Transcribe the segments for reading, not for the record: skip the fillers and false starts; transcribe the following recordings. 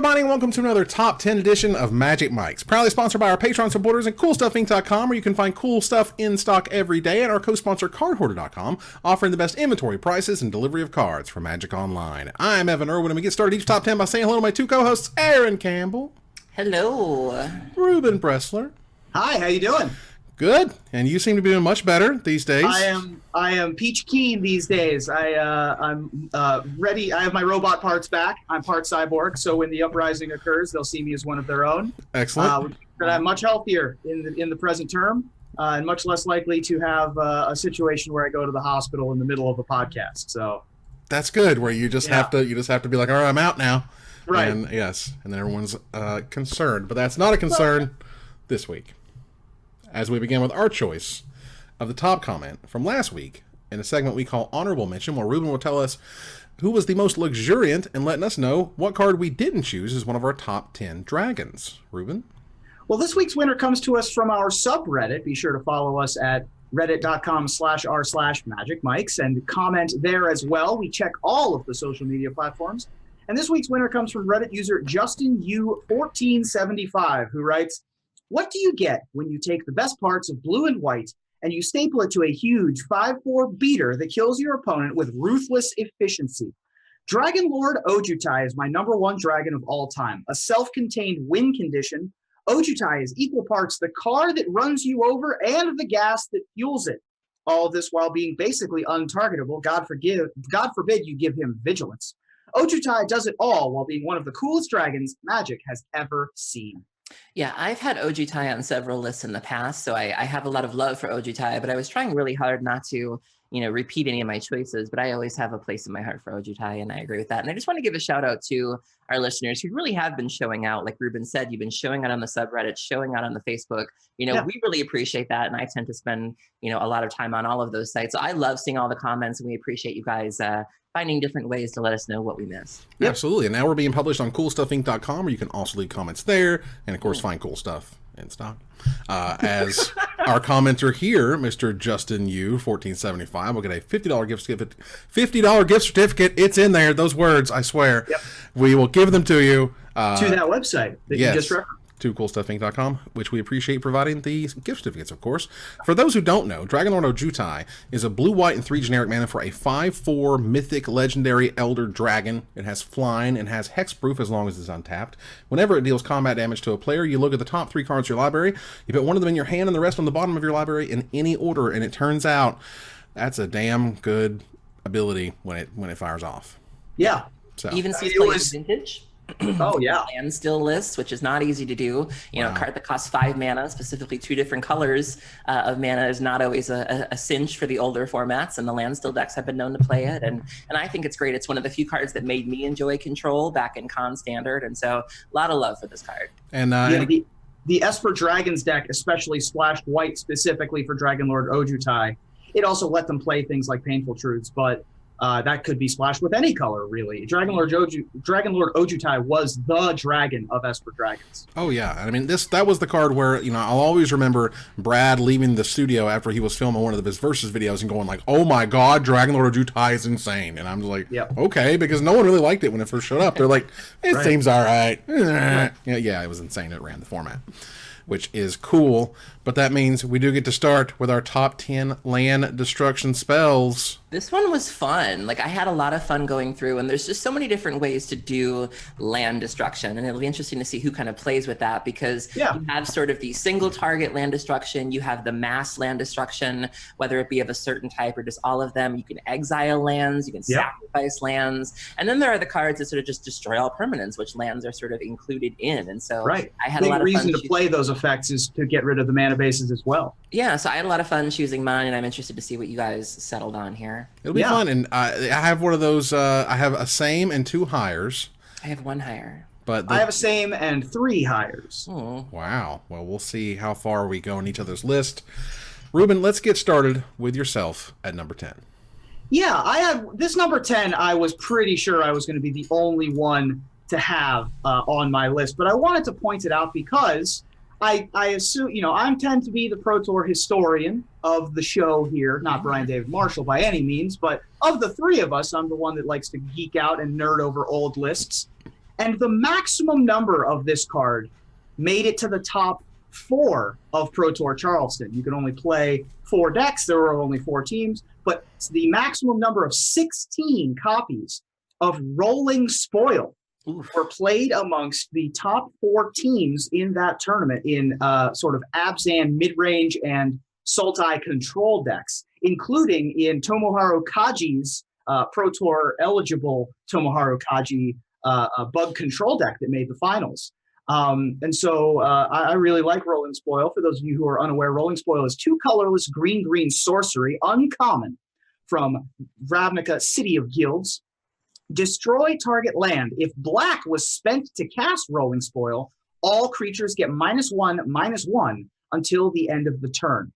everybody, and welcome to another Top 10 edition of Magic Mike's. Proudly sponsored by our Patreon supporters at CoolStuffInc.com, where you can find cool stuff in stock every day, and our co-sponsor CardHoarder.com, offering the best inventory prices and delivery of cards for Magic Online. I'm Evan Irwin, and we get started each Top 10 by saying hello to my two co-hosts, Aaron Campbell. Hello. Ruben Bressler. Hi, how you doing? Good, and you seem to be doing much better these days. I am peach keen these days. I'm ready. I have my robot parts back. I'm part cyborg, so when the uprising occurs, they'll see me as one of their own. Excellent. But I'm much healthier in the present term, and much less likely to have a situation where I go to the hospital in the middle of a podcast. So that's good. Where you just have to be like, all right, I'm out now. Right. And yes, and then everyone's concerned, but that's not a concern this week. As we begin with our choice of the top comment from last week in a segment we call Honorable Mention, where Ruben will tell us who was the most luxuriant and letting us know what card we didn't choose as one of our top 10 dragons. Ruben? Well, this week's winner comes to us from our subreddit. Be sure to follow us at reddit.com/r/magicmikes and comment there as well. We check all of the social media platforms. And this week's winner comes from Reddit user JustinU1475, who writes, "What do you get when you take the best parts of blue and white and you staple it to a huge 5/4 beater that kills your opponent with ruthless efficiency? Dragon Lord Ojutai is my number one dragon of all time. A self-contained win condition, Ojutai is equal parts the car that runs you over and the gas that fuels it. All of this while being basically untargetable. God forbid you give him vigilance. Ojutai does it all while being one of the coolest dragons Magic has ever seen." Yeah, I've had Ojutai on several lists in the past, so I have a lot of love for Ojutai, but I was trying really hard not to, repeat any of my choices, but I always have a place in my heart for Ojutai, and I agree with that. And I just want to give a shout out to our listeners who really have been showing out. Like Ruben said, you've been showing out on the subreddit, showing out on the Facebook. We really appreciate that, and I tend to spend, a lot of time on all of those sites. So I love seeing all the comments, and we appreciate you guys finding different ways to let us know what we missed. Yep. Absolutely. And now we're being published on CoolStuffInc.com, where you can also leave comments there, and of course find cool stuff in stock. As our commenter here, Mr. Justin U 1475, will get a $50 gift certificate. It's in there. Those words, I swear. Yep. We will give them to you. To that website that you just referenced. To CoolStuffInc.com, which we appreciate providing the gift certificates, of course. For those who don't know, Dragon Lord Ojutai is a blue, white, and 3 generic mana for a 5/4 mythic legendary elder dragon. It has flying and has hexproof as long as it's untapped. Whenever it deals combat damage to a player, you look at the top 3 cards of your library, you put one of them in your hand and the rest on the bottom of your library in any order, and it turns out that's a damn good ability when it fires off. Yeah. So even since playing Vintage. Oh, yeah. Land still lists, which is not easy to do. A card that costs 5 mana, specifically 2 different colors of mana, is not always a cinch for the older formats, and the land still decks have been known to play it. And I think it's great. It's one of the few cards that made me enjoy Control back in Con Standard, and so a lot of love for this card. And the Esper Dragons deck, especially splashed white specifically for Dragon Lord Ojutai, it also let them play things like Painful Truths, but that could be splashed with any color, really. Dragon Lord Ojutai was the dragon of Esper Dragons. Oh, yeah. I mean, that was the card where, I'll always remember Brad leaving the studio after he was filming one of his Versus videos and going like, oh my God, Dragon Lord Ojutai is insane. And I'm just like, okay, because no one really liked it when it first showed up. They're like, it seems all right. Yeah, it was insane. It ran the format, which is cool. But that means we do get to start with our top 10 land destruction spells. This one was fun. I had a lot of fun going through, and there's just so many different ways to do land destruction, and it'll be interesting to see who kind of plays with that, because you have sort of the single target land destruction, you have the mass land destruction, whether it be of a certain type or just all of them. You can exile lands, you can sacrifice lands, and then there are the cards that sort of just destroy all permanents, which lands are sort of included in. And so I had a lot of fun. The reason to play those effects is to get rid of the mana bases as well. Yeah, so I had a lot of fun choosing mine, and I'm interested to see what you guys settled on here. It'll be fun, and I have one of those. I have a same and 2 hires. I have 1 hire. But I have a same and 3 hires. Oh. Wow. Well, we'll see how far we go in each other's list. Ruben, let's get started with yourself at number 10. Yeah, I have this number 10. I was pretty sure I was going to be the only one to have on my list, but I wanted to point it out because I assume, I tend to be the Pro Tour historian of the show here, not Brian David Marshall by any means, but of the 3 of us, I'm the one that likes to geek out and nerd over old lists. And the maximum number of this card made it to the top 4 of Pro Tour Charleston. You could only play 4 decks. There were only 4 teams, but the maximum number of 16 copies of Rolling Spoil were played amongst the top 4 teams in that tournament in sort of Abzan mid-range and Sultai control decks, including in Tomoharu Kaji's Pro Tour eligible Tomoharu Kaji bug control deck that made the finals. And so I really like Rolling Spoil. For those of you who are unaware, Rolling Spoil is 2 colorless green sorcery, uncommon, from Ravnica City of Guilds. Destroy target land. If black was spent to cast Rolling Spoil, all creatures get -1/-1 until the end of the turn.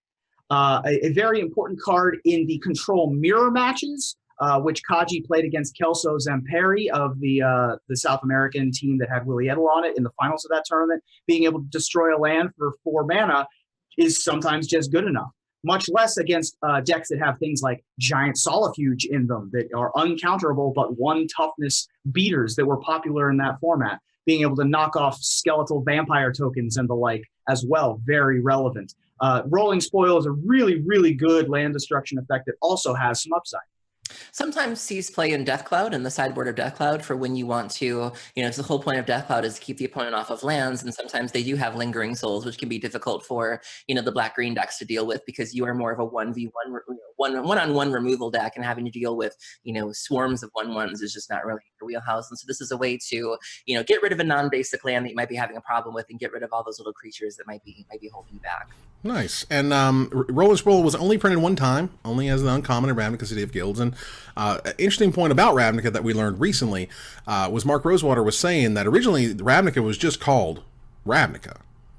A very important card in the control mirror matches, which Kaji played against Kelso Zamperi of the South American team that had Willie Edel on it in the finals of that tournament. Being able to destroy a land for 4 mana is sometimes just good enough, much less against decks that have things like Giant Solifuge in them that are uncounterable but 1 toughness beaters that were popular in that format. Being able to knock off skeletal vampire tokens and the like as well, very relevant. Rolling Spoil is a really, really good land destruction effect that also has some upside. Sometimes sees play in Death Cloud in the sideboard of Death Cloud for when you want to, the whole point of Death Cloud is to keep the opponent off of lands. And sometimes they do have Lingering Souls, which can be difficult for, the black-green decks to deal with because you are more of a 1v1, one-on-one removal deck, and having to deal with, swarms of 1/1s is just not really your wheelhouse. And so this is a way to, get rid of a non-basic land that you might be having a problem with and get rid of all those little creatures that might be holding you back. Nice. And Rolling Spoil was only printed 1 time, only as an uncommon in Ravnica City of Guilds. And an interesting point about Ravnica that we learned recently was Mark Rosewater was saying that originally Ravnica was just called Ravnica.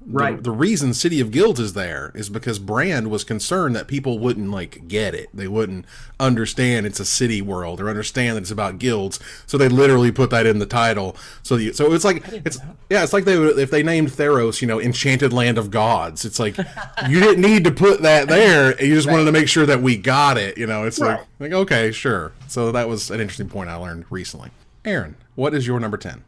Right. The reason City of Guilds is there is because Brand was concerned that people wouldn't get it. They wouldn't understand it's a city world or understand that it's about guilds. So they literally put that in the title. So it's like if they named Theros, Enchanted Land of Gods. It's like you didn't need to put that there. You just wanted to make sure that we got it. It's like okay, sure. So that was an interesting point I learned recently. Aaron, what is your number 10?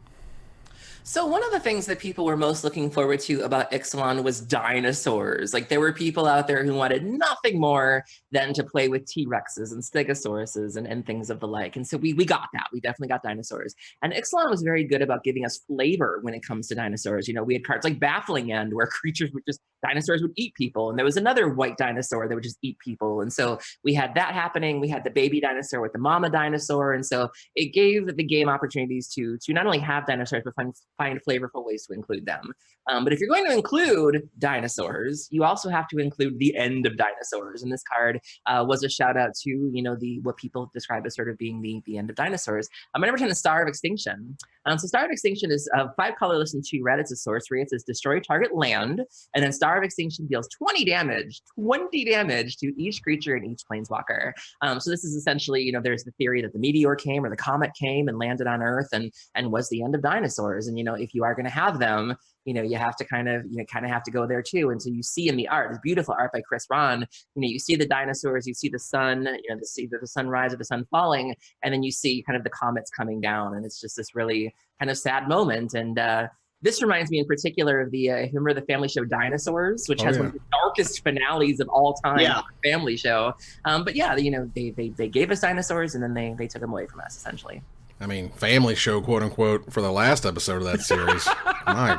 So one of the things that people were most looking forward to about Ixalan was dinosaurs. Like there were people out there who wanted nothing more than to play with T-Rexes and Stegosauruses and things of the like. And so we got that. We definitely got dinosaurs. And Ixalan was very good about giving us flavor when it comes to dinosaurs. We had cards like Baffling End where dinosaurs would eat people. And there was another white dinosaur that would just eat people. And so we had that happening. We had the baby dinosaur with the mama dinosaur. And so it gave the game opportunities to not only have dinosaurs, but find flavorful ways to include them. But if you're going to include dinosaurs, you also have to include the end of dinosaurs. And this card was a shout out to, what people describe as sort of being the end of dinosaurs. My number 10 is Star of Extinction. So Star of Extinction is 5 colorless and 2 red. It's a sorcery. It says destroy target land. And then Star of Extinction deals 20 damage to each creature and each planeswalker. So this is essentially, there's the theory that the meteor came or the comet came and landed on Earth and was the end of dinosaurs. And, if you are going to have them, you have to kind of have to go there too. And so you see in the art, this beautiful art by Chris Ron, you see the dinosaurs, you see the sun, see the sunrise or the sun falling, and then you see kind of the comets coming down. And it's just this really kind of sad moment. And this reminds me in particular of the, remember the family show Dinosaurs, which has one of the darkest finales of all time, family show. But yeah, they gave us dinosaurs and then they took them away from us essentially. I mean, family show, quote unquote, for the last episode of that series.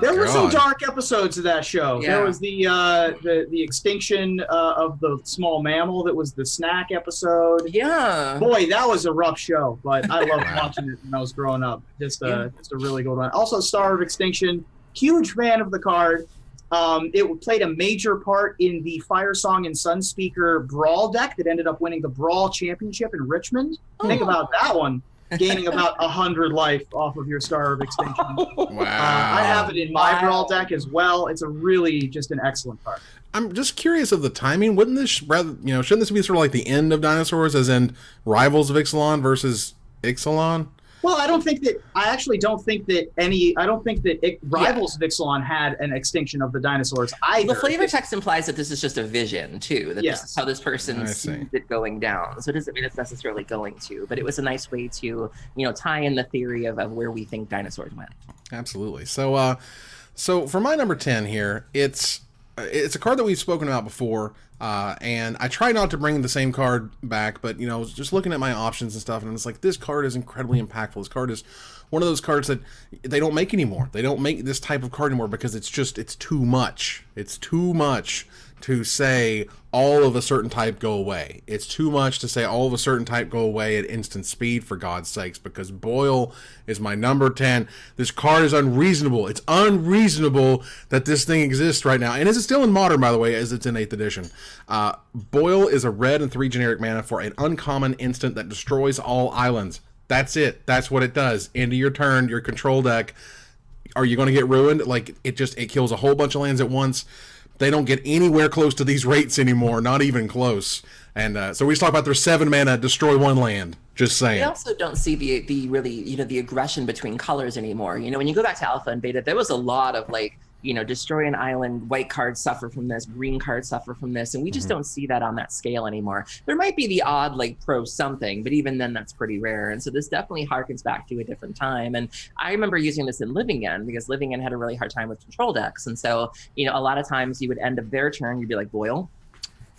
There were some dark episodes of that show. Yeah. There was the extinction of the small mammal that was the snack episode. Yeah. Boy, that was a rough show, but I loved watching it when I was growing up. Just a really good one. Also, Star of Extinction, huge fan of the card. It played a major part in the Fire Song and Sunspeaker Brawl deck that ended up winning the Brawl Championship in Richmond. Think about that one. Gaining about 100 life off of your Star of Extinction. Wow. I have it in my Brawl deck as well. It's a really just an excellent card. I'm just curious of the timing. Wouldn't this shouldn't this be sort of like the end of dinosaurs, as in Rivals of Ixalan versus Ixalan? Well, I actually don't think that Rivals of Ixalan had an extinction of the dinosaurs either. The flavor text implies that this is just a vision too, that this is how this person sees it going down. So it doesn't mean it's necessarily going to, but it was a nice way to, tie in the theory of where we think dinosaurs went. Absolutely. So, so for my number 10 here, it's a card that we've spoken about before, and I try not to bring the same card back, but just looking at my options and stuff, and it's like, this card is incredibly impactful. This card is one of those cards that they don't make anymore. They don't make this type of card anymore because it's too much. It's too much to say all of a certain type go away. It's too much to say all of a certain type go away at instant speed, for God's sakes, because Boyle is my number 10. This card is unreasonable. It's unreasonable that this thing exists right now. And is it still in Modern, by the way, as it's in 8th edition? Boyle is a red and 3 generic mana for an uncommon instant that destroys all islands. That's it. That's what it does. End of your turn, your control deck. Are you going to get ruined? Like, it kills a whole bunch of lands at once. They don't get anywhere close to these rates anymore, not even close. And so we just talk about their 7 mana, destroy 1 land. Just saying. We also don't see the really, the aggression between colors anymore. When you go back to Alpha and Beta, there was a lot of destroy an island, white cards suffer from this, green cards suffer from this, and we just don't see that on that scale anymore. There might be the odd pro something, but even then that's pretty rare. And so this definitely harkens back to a different time. And I remember using this in Living End because Living End had a really hard time with control decks. And so, a lot of times you would end up their turn, you'd be like, Boyle.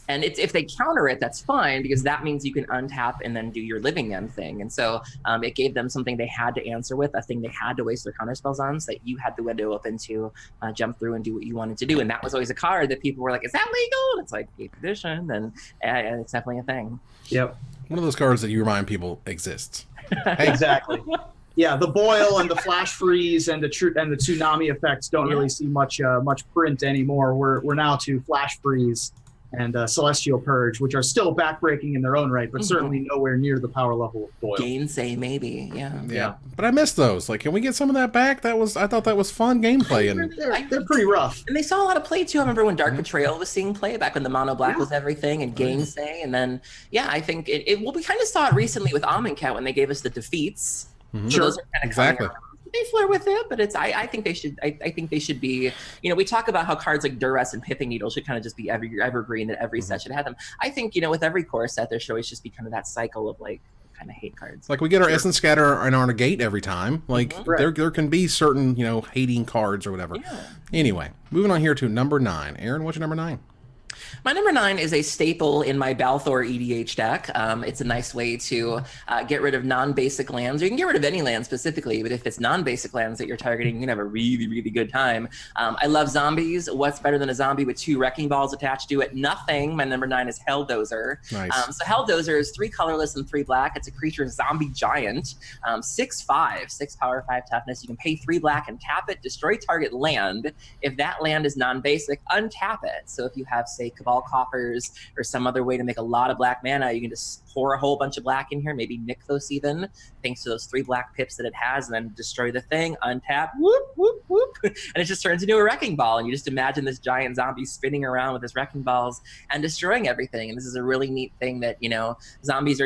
And if they counter it, that's fine, because that means you can untap and then do your Living End thing. And so it gave them something they had to answer with, a thing they had to waste their counter spells on, so that you had the window open to jump through and do what you wanted to do. And that was always a card that people were like, is that legal? And it's like 8th edition, and it's definitely a thing. Yep. One of those cards that you remind people exists. Exactly. Yeah, the Boil and the Flash Freeze and the Tsunami effects don't really see much print anymore. We're now to Flash Freeze and Celestial Purge, which are still backbreaking in their own right, but certainly nowhere near the power level of Boyle. Gainsay, maybe, yeah. But I missed those. Can we get some of that back? I thought that was fun gameplay. And they're pretty rough. And they saw a lot of play too. I remember when Dark Betrayal was seeing play back when the mono black was everything, and Gainsay, and then I think we kind of saw it recently with Amonkhet when they gave us the defeats. So those are kind of exactly. They flirt with it, but I think they should. I think they should be. We talk about how cards like Duress and Pithing Needle should kind of just be evergreen, that every set should have them. I think with every core set there should always just be kind of that cycle of kind of hate cards. We get our Essence Scatter and our Negate every time. There can be certain hating cards or whatever. Yeah. Anyway, moving on here to number 9. Aaron, what's your number 9? My number 9 is a staple in my Balthor EDH deck. It's a nice way to get rid of non-basic lands. You can get rid of any land specifically, but if it's non-basic lands that you're targeting, you can have a really, really good time. I love zombies. What's better than a zombie with 2 Wrecking Balls attached to it? Nothing. My number 9 is Helldozer. Nice. So Helldozer is 3 colorless and 3 black. It's a creature zombie giant. 6/5, 6 power, 5 toughness. You can pay 3 black and tap it, destroy target land. If that land is non-basic, untap it. So if you have, say, Cabal Coffers or some other way to make a lot of black mana, you can just pour a whole bunch of black in here, maybe Nykthos even, thanks to those 3 black pips that it has, and then destroy the thing, untap, whoop, whoop, whoop, and it just turns into a Wrecking Ball, and you just imagine this giant zombie spinning around with his Wrecking Balls and destroying everything. And this is a really neat thing that, zombies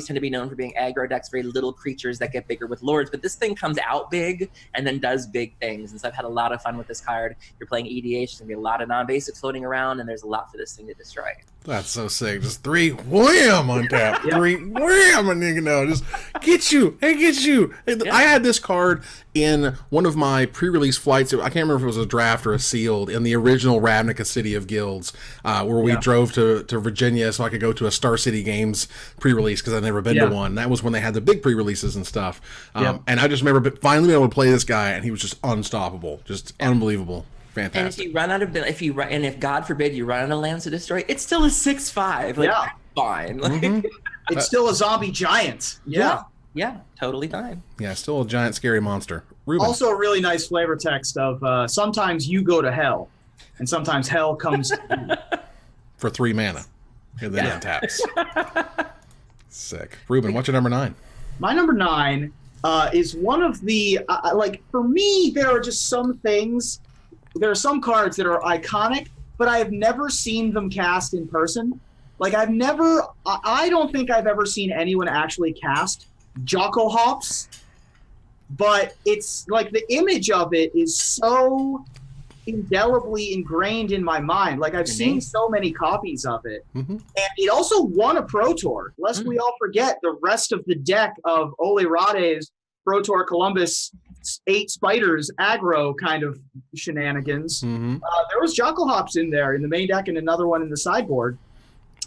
tend to be known for being aggro decks, very little creatures that get bigger with lords, but this thing comes out big and then does big things. And so I've had a lot of fun with this card. You're playing EDH, there's going to be a lot of non-basics floating around, and there's a lot for this thing to destroy. That's so sick. Just 3 wham on tap. 3 wham, and just get you. Hey, get you. I had this card in one of my pre-release flights. I can't remember if it was a draft or a sealed, in the original Ravnica City of Guilds, where we drove to Virginia so I could go to a Star City Games pre-release, because I'd never been to one. That was when they had the big pre-releases and stuff. And I just remember finally being able to play this guy, and he was just unstoppable, just unbelievable. Fantastic. And if you run out of, and if God forbid you run out of lands to destroy, it's still a 6/5. That's fine. It's still a zombie giant. Yeah, totally fine. Yeah, still a giant scary monster. Ruben. Also a really nice flavor text of sometimes you go to hell, and sometimes hell comes to you. For 3 mana. And then untaps. Sick. Ruben, what's your number 9? My number 9 is one of the, for me, there are just some things. There are some cards that are iconic, but I have never seen them cast in person. I don't think I've ever seen anyone actually cast Jocko Hops, but it's like the image of it is so indelibly ingrained in my mind. Like I've seen so many copies of it. And it also won a Pro Tour. Lest we all forget the rest of the deck of Ole Rade's Pro Tour Columbus 8 Spiders aggro kind of shenanigans. There was Jocko Hops in there in the main deck and another one in the sideboard.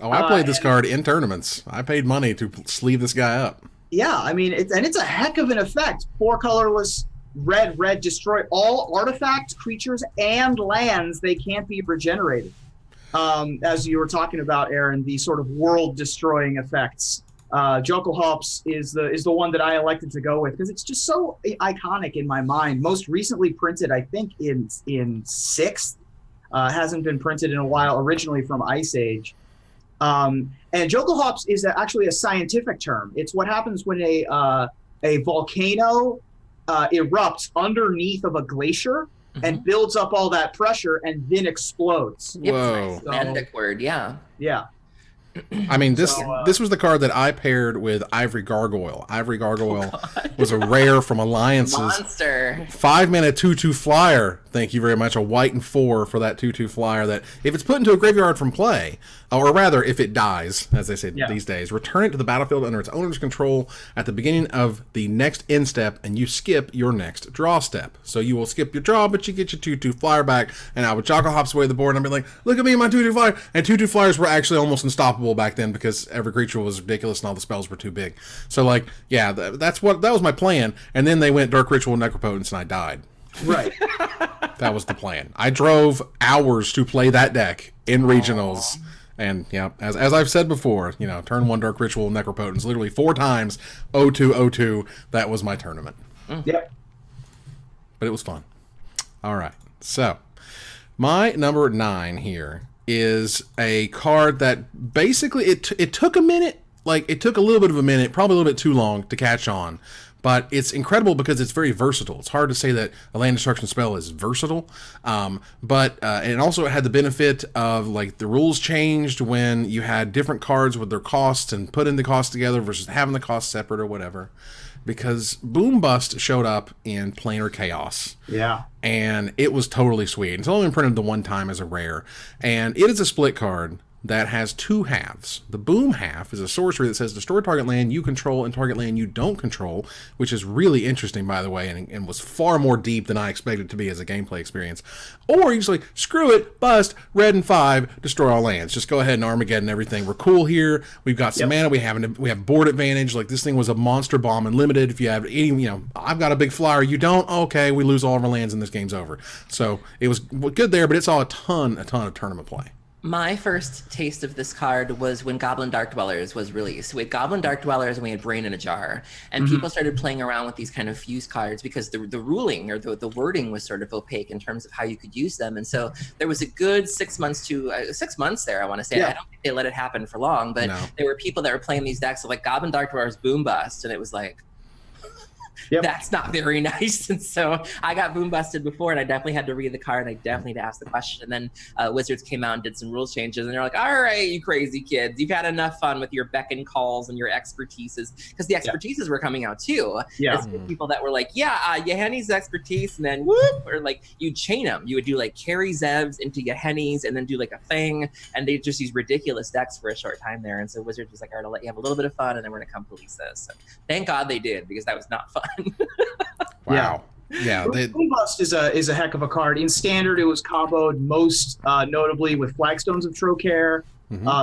Oh, I played this card in tournaments. I paid money to sleeve this guy up. Yeah, I mean, it's a heck of an effect. 4 colorless, red, destroy all artifacts, creatures, and lands. They can't be regenerated. As you were talking about, Aaron, the sort of world-destroying effects. Joko Hops is the one that I elected to go with because it's just so iconic in my mind. Most recently printed, I think, in 6th. Hasn't been printed in a while, originally from Ice Age. And Joko Hops is actually a scientific term. It's what happens when a volcano erupts underneath of a glacier and builds up all that pressure and then explodes. Whoa. Icelandic word, yeah. Yeah. I mean, this was the card that I paired with Ivory Gargoyle. Ivory Gargoyle was a rare from Alliances. Monster. 5-mana 2/2 flyer. Thank you very much. A white and 4 for that 2/2 flyer that if it's put into a graveyard from play, or rather if it dies, as they say these days, return it to the battlefield under its owner's control at the beginning of the next end step, and you skip your next draw step. So you will skip your draw, but you get your 2/2 flyer back, and I would Jocko Hops away the board, and I'd be like, look at me and my 2/2 flyer. And 2/2 flyers were actually almost unstoppable back then because every creature was ridiculous and all the spells were too big. So like, yeah, that was my plan. And then they went Dark Ritual Necropotence and I died. Right. That was the plan. I drove hours to play that deck in regionals. And yeah, as I've said before, turn 1 Dark Ritual Necropotence literally 4 times, 0-2-0-2. That was my tournament. Yep. But it was fun. All right. So my number 9 here is a card that basically it took a minute, like it took a little bit of a minute, probably a little bit too long to catch on, but it's incredible because it's very versatile. It's hard to say that a land destruction spell is versatile, but and also it had the benefit of like the rules changed when you had different cards with their costs and putting the costs together versus having the costs separate or whatever. Because Boom Bust showed up in Planar Chaos. Yeah. And it was totally sweet. It's only been printed the one time as a rare. And it is a split card that has 2 halves. The Boom half is a sorcery that says destroy target land you control and target land you don't control, which is really interesting, by the way, and was far more deep than I expected it to be as a gameplay experience. Or you just like, screw it, bust, red and 5, destroy all lands. Just go ahead and Armageddon everything. We're cool here. We've got some mana. We have board advantage. Like this thing was a monster bomb and limited. If you have any, I've got a big flyer. You don't? Okay, we lose all of our lands and this game's over. So it was good there, but it's all a ton of tournament play. My first taste of this card was when Goblin Dark Dwellers was released. We had Goblin Dark Dwellers and we had Brain in a Jar. And people started playing around with these kind of fuse cards because the ruling or the wording was sort of opaque in terms of how you could use them. And so there was a good 6 months to 6 months there, I want to say. I don't think they let it happen for long, but there were people that were playing these decks of like Goblin Dark Dwellers Boom Bust. And it was like, that's not very nice. And so I got boom busted before, and I definitely had to read the card. I definitely had to ask the question. And then Wizards came out and did some rules changes, and they're like, all right, you crazy kids, you've had enough fun with your beck and calls and your expertises, because the expertises were coming out too. People that were like, Yahenni's expertise, and then whoop, or like you'd chain them. You would do like carry Zevs into Yahenni's and then do like a thing, and they just use ridiculous decks for a short time there. And so Wizards was like, all right, I'll let you have a little bit of fun, and then we're gonna come police this. So thank God they did, because that was not fun. Wow. Yeah. Boom Bust is a heck of a card. In Standard, it was comboed most notably with Flagstones of Trocare.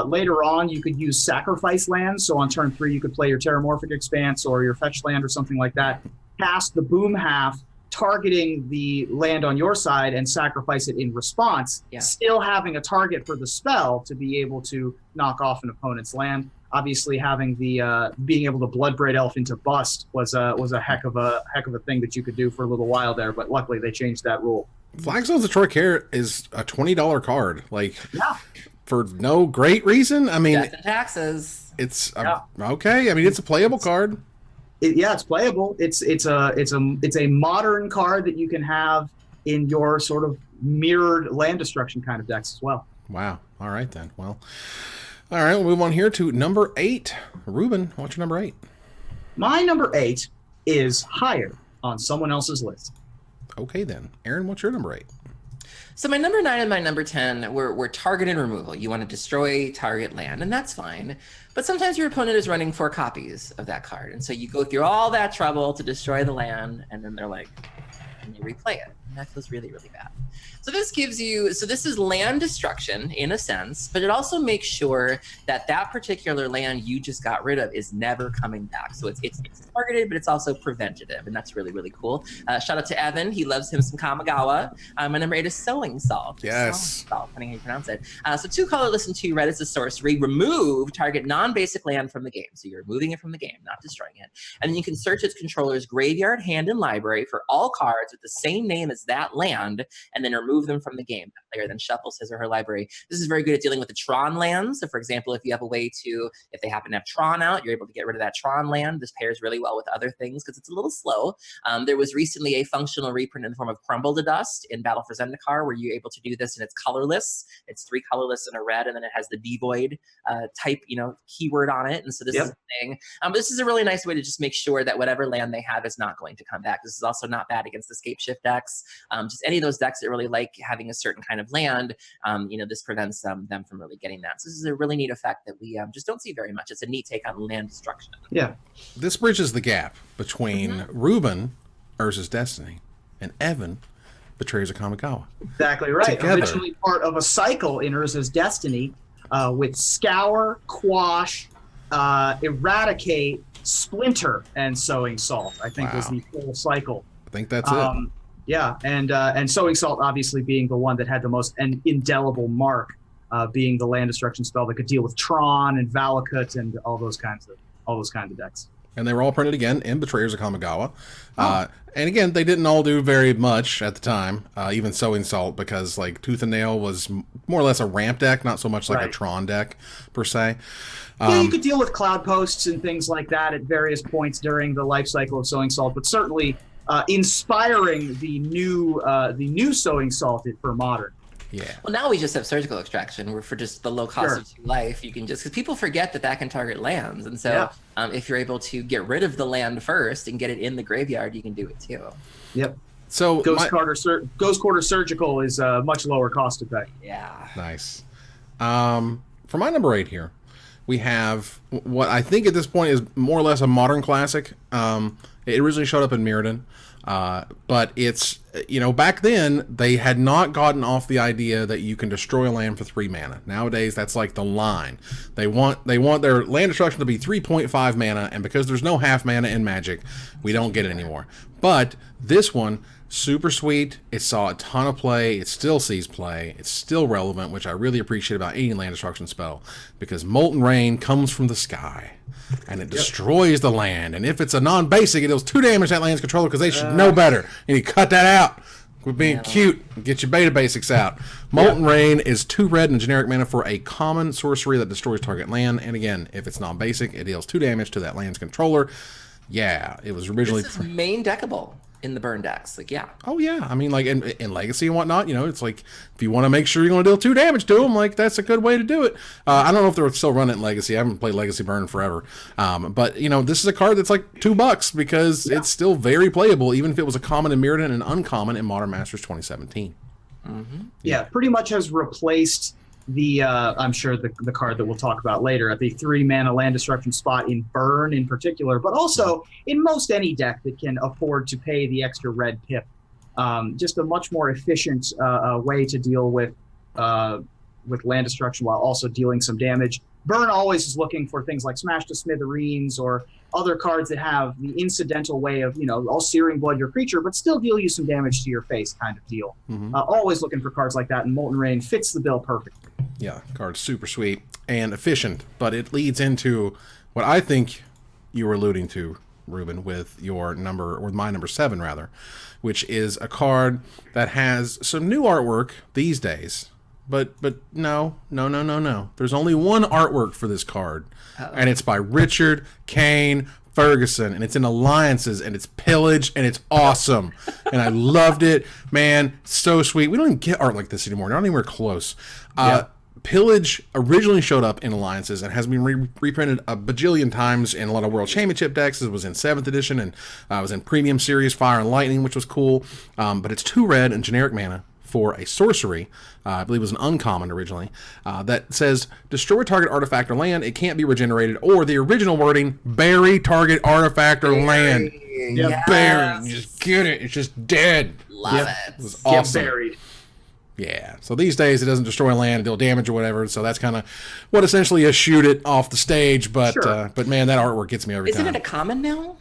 Later on, you could use Sacrifice lands. So on turn 3, you could play your Terramorphic Expanse or your Fetch land or something like that. Cast the Boom half, targeting the land on your side, and sacrifice it in response. Still having a target for the spell to be able to knock off an opponent's land. Obviously, having the being able to Bloodbraid Elf into Bust was a heck of a thing that you could do for a little while there. But luckily, they changed that rule. Flagstones of Trocare is a $20 card, for no great reason. I mean, death and taxes. It's okay. I mean, it's a playable card. It's playable. It's a modern card that you can have in your sort of mirrored land destruction kind of decks as well. Wow. All right then. Well. All right, we'll move on here to number 8. Ruben, what's your number 8? My number 8 is higher on someone else's list. Okay, then. Aaron, what's your number 8? So my number 9 and my number 10 were target and removal. You want to destroy target land, and that's fine. But sometimes your opponent is running 4 copies of that card. And so you go through all that trouble to destroy the land, and then they're like, and you replay it. And that feels really, really bad. So this gives you, so this is land destruction in a sense, but it also makes sure that that particular land you just got rid of is never coming back. So it's targeted, but it's also preventative, and that's really, really cool. Shout out to Evan. He loves him some Kamigawa. My number 8 is Sowing Salt. Yes. Sowing Salt, depending how you pronounce it. So 2 colorless and 2 red is a sorcery. Remove target non-basic land from the game. So you're removing it from the game, not destroying it. And then you can search its controller's graveyard, hand, and library for all cards with the same name as that land, and then remove them from the game. The player then shuffles his or her library. This is very good at dealing with the Tron lands. So for example, if you have a way to, if they happen to have Tron out, you're able to get rid of that Tron land. This pairs really well with other things because it's a little slow. There was recently a functional reprint in the form of Crumble to Dust in Battle for Zendikar, where you're able to do this, and it's colorless. It's 3 colorless and a red, and then it has the devoid type, keyword on it. And so this is a thing. This is a really nice way to just make sure that whatever land they have is not going to come back. This is also not bad against escape shift decks. Just any of those decks that really like having a certain kind of land, this prevents them from really getting that. So this is a really neat effect that we just don't see very much. It's a neat take on land destruction. Yeah. This bridges the gap between Ruben, Urza's Destiny, and Evan, Betrayers of Kamigawa. Exactly right. Together. Originally part of a cycle in Urza's Destiny with Scour, Quash, Eradicate, Splinter, and Sowing Salt, I think was the full cycle. I think that's it. Yeah, and Sowing Salt obviously being the one that had the most indelible mark, being the land destruction spell that could deal with Tron and Valakut and all those kinds of decks. And they were all printed again in Betrayers of Kamigawa. And again, they didn't all do very much at the time, even Sowing Salt, because like Tooth and Nail was more or less a ramp deck, not so much like a Tron deck per se. Yeah, you could deal with Cloud Posts and things like that at various points during the life cycle of Sowing Salt, but certainly inspiring the new Sowing Salt for Modern. Yeah. Well, now we just have surgical extraction, where for just the low cost of 2 life, you can just, because people forget that can target lands. And so if you're able to get rid of the land first and get it in the graveyard, you can do it too. Yep. So Ghost Quarter Surgical is a much lower cost effect. Yeah. Nice. For my number 8 here, we have what I think at this point is more or less a modern classic. It originally showed up in Mirrodin. But it's, back then they had not gotten off the idea that you can destroy land for 3 mana. Nowadays, that's like the line. They want their land destruction to be 3.5 mana, and because there's no half mana in Magic, we don't get it anymore. But this one, super sweet. It saw a ton of play. It still sees play. It's still relevant, which I really appreciate about any land destruction spell, because Molten Rain comes from the sky. And it destroys the land. And if it's a non-basic, it deals 2 damage to that land's controller, because they should know better. And you cut that out. Quit being cute. Get your beta basics out. Molten Rain is 2 red and generic mana for a common sorcery that destroys target land. And again, if it's non-basic, it deals 2 damage to that land's controller. Yeah, it was originally... This is main deckable in the burn decks. Oh, yeah. I mean, like, in Legacy and whatnot, it's like, if you want to make sure you're going to deal 2 damage to them, like, that's a good way to do it. I don't know if they're still running it in Legacy. I haven't played Legacy Burn forever. But, this is a card that's like $2 because it's still very playable, even if it was a common in Mirrodin and uncommon in Modern Masters 2017. Yeah, pretty much has replaced the I'm sure the card that we'll talk about later at the 3 mana land destruction spot in Burn in particular, but also in most any deck that can afford to pay the extra red pip. Just a much more efficient way to deal with land destruction while also dealing some damage. Burn always is looking for things like Smash to Smithereens or other cards that have the incidental way of, all searing blood your creature, but still deal you some damage to your face kind of deal. Always looking for cards like that, and Molten Rain fits the bill perfectly. Yeah, card's super sweet and efficient, but it leads into what I think you were alluding to, Ruben, with your number, or my number 7 rather, which is a card that has some new artwork these days. But no. There's only one artwork for this card, and it's by Richard Kane Ferguson, and it's in Alliances, and it's Pillage, and it's awesome. And I loved it, man. So sweet. We don't even get art like this anymore. Not anywhere close. Pillage originally showed up in Alliances and has been reprinted a bajillion times in a lot of World Championship decks. It was in 7th edition and was in Premium Series Fire and Lightning, which was cool. But it's 2 red and generic mana for a sorcery. I believe it was an uncommon originally. That says, destroy target artifact or land. It can't be regenerated. Or the original wording, bury target artifact or land. Yes. Bury. Just get it. It's just dead. Love it. It was awesome. Get buried. Yeah, so these days it doesn't destroy land, deal damage or whatever. So that's kind of what essentially is shoot it off the stage. But Sure. But man, that artwork gets me every time. Isn't it a common now?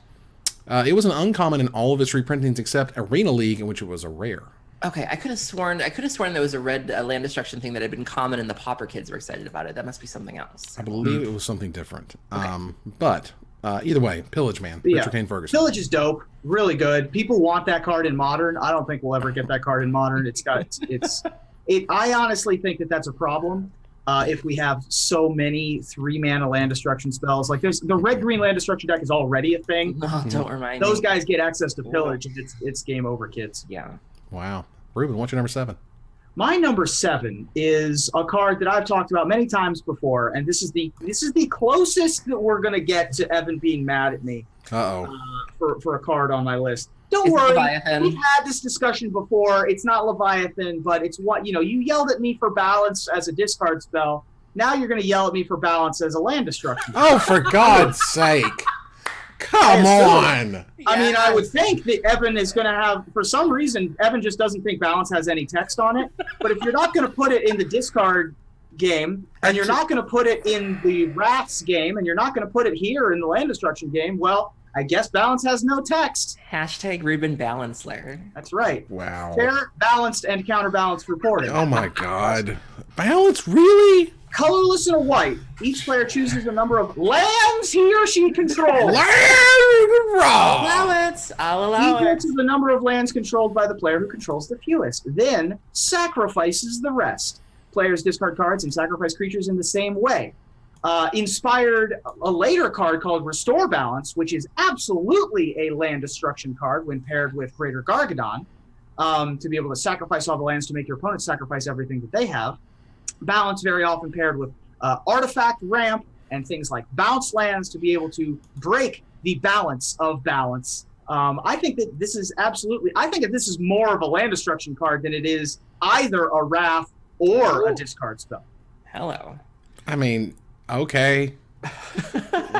It was an uncommon in all of its reprintings except Arena League, in which it was a rare. Okay, I could have sworn there was a red land destruction thing that had been common and the Pauper kids were excited about it. That must be something else. I believe it was something different. But either way, Pillage, man. Richard Kane Ferguson. Pillage is dope, really good. People want that card in Modern. I don't think we'll ever get that card in Modern. I honestly think that that's a problem if we have so many 3-mana land destruction spells. Like the red-green land destruction deck is already a thing. No, don't remind me. Those guys get access to Pillage, and it's game over, kids. Yeah. Wow. Ruben, what's your number 7? My number 7 is a card that I've talked about many times before, and this is the closest that we're gonna get to Evan being mad at me for a card on my list. Don't worry, Leviathan? we've had this discussion before. It's not Leviathan, but it's what you yelled at me for balance as a discard spell. Now you're gonna yell at me for balance as a land destruction. Oh, for God's sake! Come on! I mean, I would think that Evan is going to have, for some reason, Evan just doesn't think balance has any text on it. But if you're not going to put it in the discard game, and you're not going to put it in the Wraths game, and you're not going to put it here in the land destruction game, well, I guess balance has no text. Hashtag Ruben Balance Lair. That's right. Wow. Fair, balanced, and counterbalanced reporting. Oh my God. Balance, really? Colorless and a white. Each player chooses the number of lands he or she controls. I'll allow Equal it. to the number of lands controlled by the player who controls the fewest. Then sacrifices the rest. Players discard cards and sacrifice creatures in the same way. Inspired a later card called Restore Balance, which is absolutely a land destruction card when paired with Greater Gargadon, to be able to sacrifice all the lands to make your opponent sacrifice everything that they have. Balance very often paired with Artifact Ramp and things like bounce lands to be able to break the balance of balance. I think that this is more of a land destruction card than it is either a Wrath or a discard spell. Hello. I mean, okay.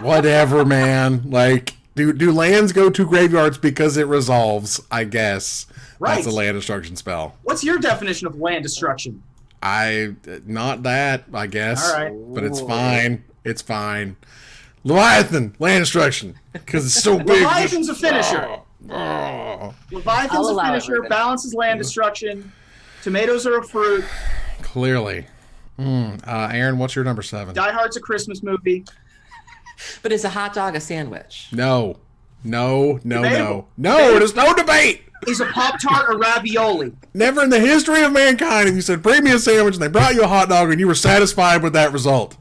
Whatever, man. Like, do lands go to graveyards because it resolves, I guess. Right. That's a land destruction spell. What's your definition of land destruction? Not that, I guess. All right. But it's fine. It's fine. Leviathan, land destruction. Because it's so big. Leviathan's a finisher. Leviathan's I'll a allow it, finisher. Ruben. Balance is land destruction. Tomatoes are a fruit. Clearly. Aaron, what's your number 7? Die Hard's a Christmas movie. But is a hot dog a sandwich? No. Debatable. No, there's no debate. Is a Pop-Tart a ravioli? Never in the history of mankind have you said, bring me a sandwich, and they brought you a hot dog, and you were satisfied with that result.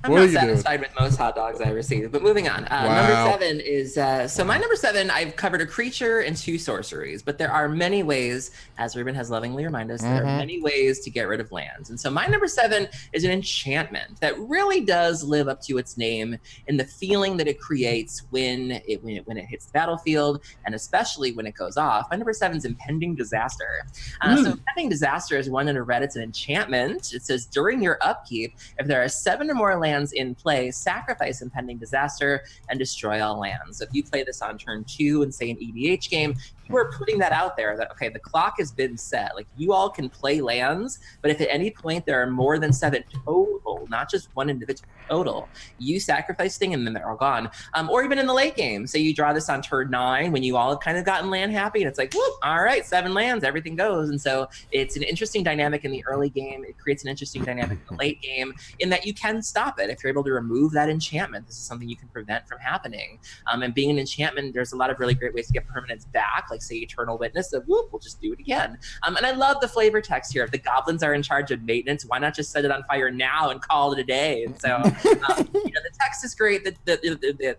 I'm What not are you doing? satisfied with most hot dogs I receive, but moving on. Wow. Number 7 is, so my number 7, I've covered a creature and 2 sorceries, but there are many ways, as Ruben has lovingly reminded us, there are many ways to get rid of lands. And so my number 7 is an enchantment that really does live up to its name in the feeling that it creates when it hits the battlefield, and especially when it goes off. My number 7 is Impending Disaster. So Impending Disaster is one in a red, it's an enchantment. It says, during your upkeep, if there are 7 or more lands in play, sacrifice Impending Disaster and destroy all lands. So if you play this on turn 2 in, say, an EDH game, you are putting that out there that, okay, the clock has been set. Like, you all can play lands, but if at any point there are more than 7 total, not just one individual total, you sacrifice thing and then they're all gone. Or even in the late game, say you draw this on turn 9 when you all have kind of gotten land happy, and it's like, whoop, all right, 7 lands, everything goes. And so it's an interesting dynamic in the early game. It creates an interesting dynamic in the late game in that you can stop it. If you're able to remove that enchantment, this is something you can prevent from happening. And being an enchantment, there's a lot of really great ways to get permanents back, like say Eternal Witness, so whoop, we'll just do it again. And I love the flavor text here. If the goblins are in charge of maintenance, why not just set it on fire now and call it a day? And so the text is great.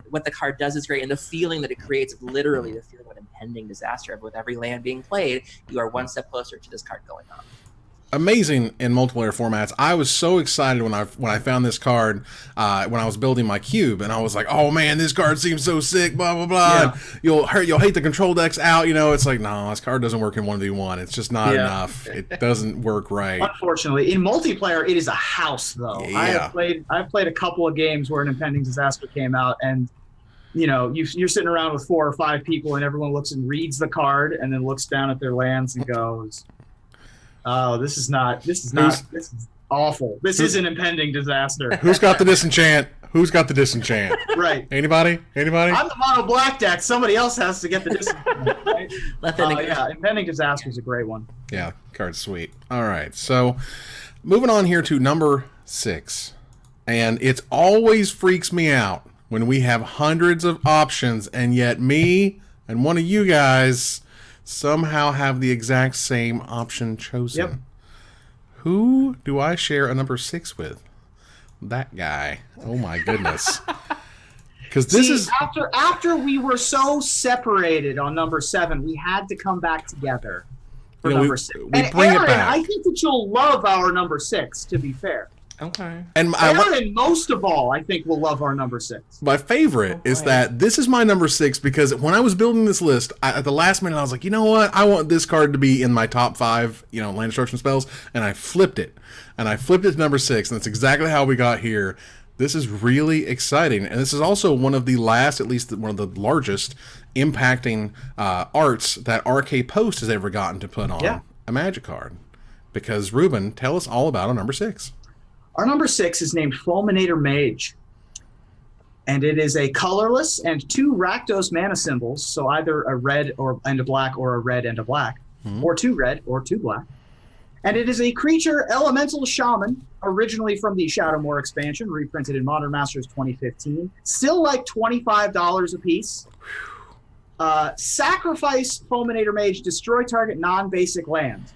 What the card does is great, and the feeling that it creates of literally the feeling of an impending disaster. With every land being played, you are one step closer to this card going on. amazing in multiplayer formats. I was so excited when I found this card when I was building my cube, and I was like, "Oh man, this card seems so sick." Blah blah blah. Yeah. You'll hate the control decks out. It's like, no, this card doesn't work in 1v1. It's just not enough. It doesn't work right. Unfortunately, in multiplayer, it is a house though. Yeah. I've played a couple of games where an impending disaster came out, and you're sitting around with 4 or 5 people, and everyone looks and reads the card, and then looks down at their lands and goes, "Oh, this is awful. This is an impending disaster." Who's got the disenchant? Who's got the disenchant? Right. Anybody? I'm the mono black deck. Somebody else has to get the disenchant. Right? Impending disaster is a great one. Yeah, card's sweet. All right, so moving on here to number 6, and it always freaks me out when we have hundreds of options, and yet me and one of you guys somehow have the exact same option chosen. Yep. Who do I share a number 6 with? That guy. Oh my goodness. Because this is after we were so separated on number 7, we had to come back together for number 6. We and bring Aaron, it back. I think that you'll love our number 6. To be fair, Okay. And Aaron, most of all, I think will love our number 6. my favorite is that this is my number 6 because when I was building this list, at the last minute I was like, you know what? I want this card to be in my top 5, land destruction spells, and I flipped it. And I flipped it to number 6, and that's exactly how we got here. This is really exciting, and this is also one of the last, at least one of the largest, impacting arts that RK Post has ever gotten to put on a Magic card. Because, Ruben, tell us all about our number 6. Our number 6 is named Fulminator Mage, and it is a colorless and 2 Rakdos mana symbols, so either a red and a black, or a red and a black, or 2 red or 2 black. And it is a creature elemental shaman, originally from the Shadowmoor expansion, reprinted in Modern Masters 2015. Still like $25 a piece. Sacrifice Fulminator Mage, destroy target non-basic land.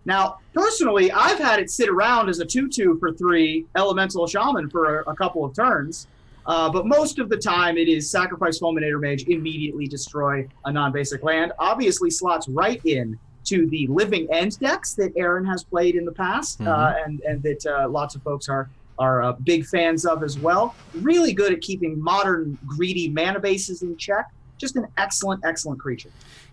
Now, personally, I've had it sit around as a 2/2 for 3 elemental shaman for a couple of turns. But most of the time it is sacrifice Fulminator Mage, immediately destroy a non-basic land. Obviously slots right in to the Living End decks that Aaron has played in the past, and that lots of folks are big fans of as well. Really good at keeping modern greedy mana bases in check. Just an excellent, excellent creature.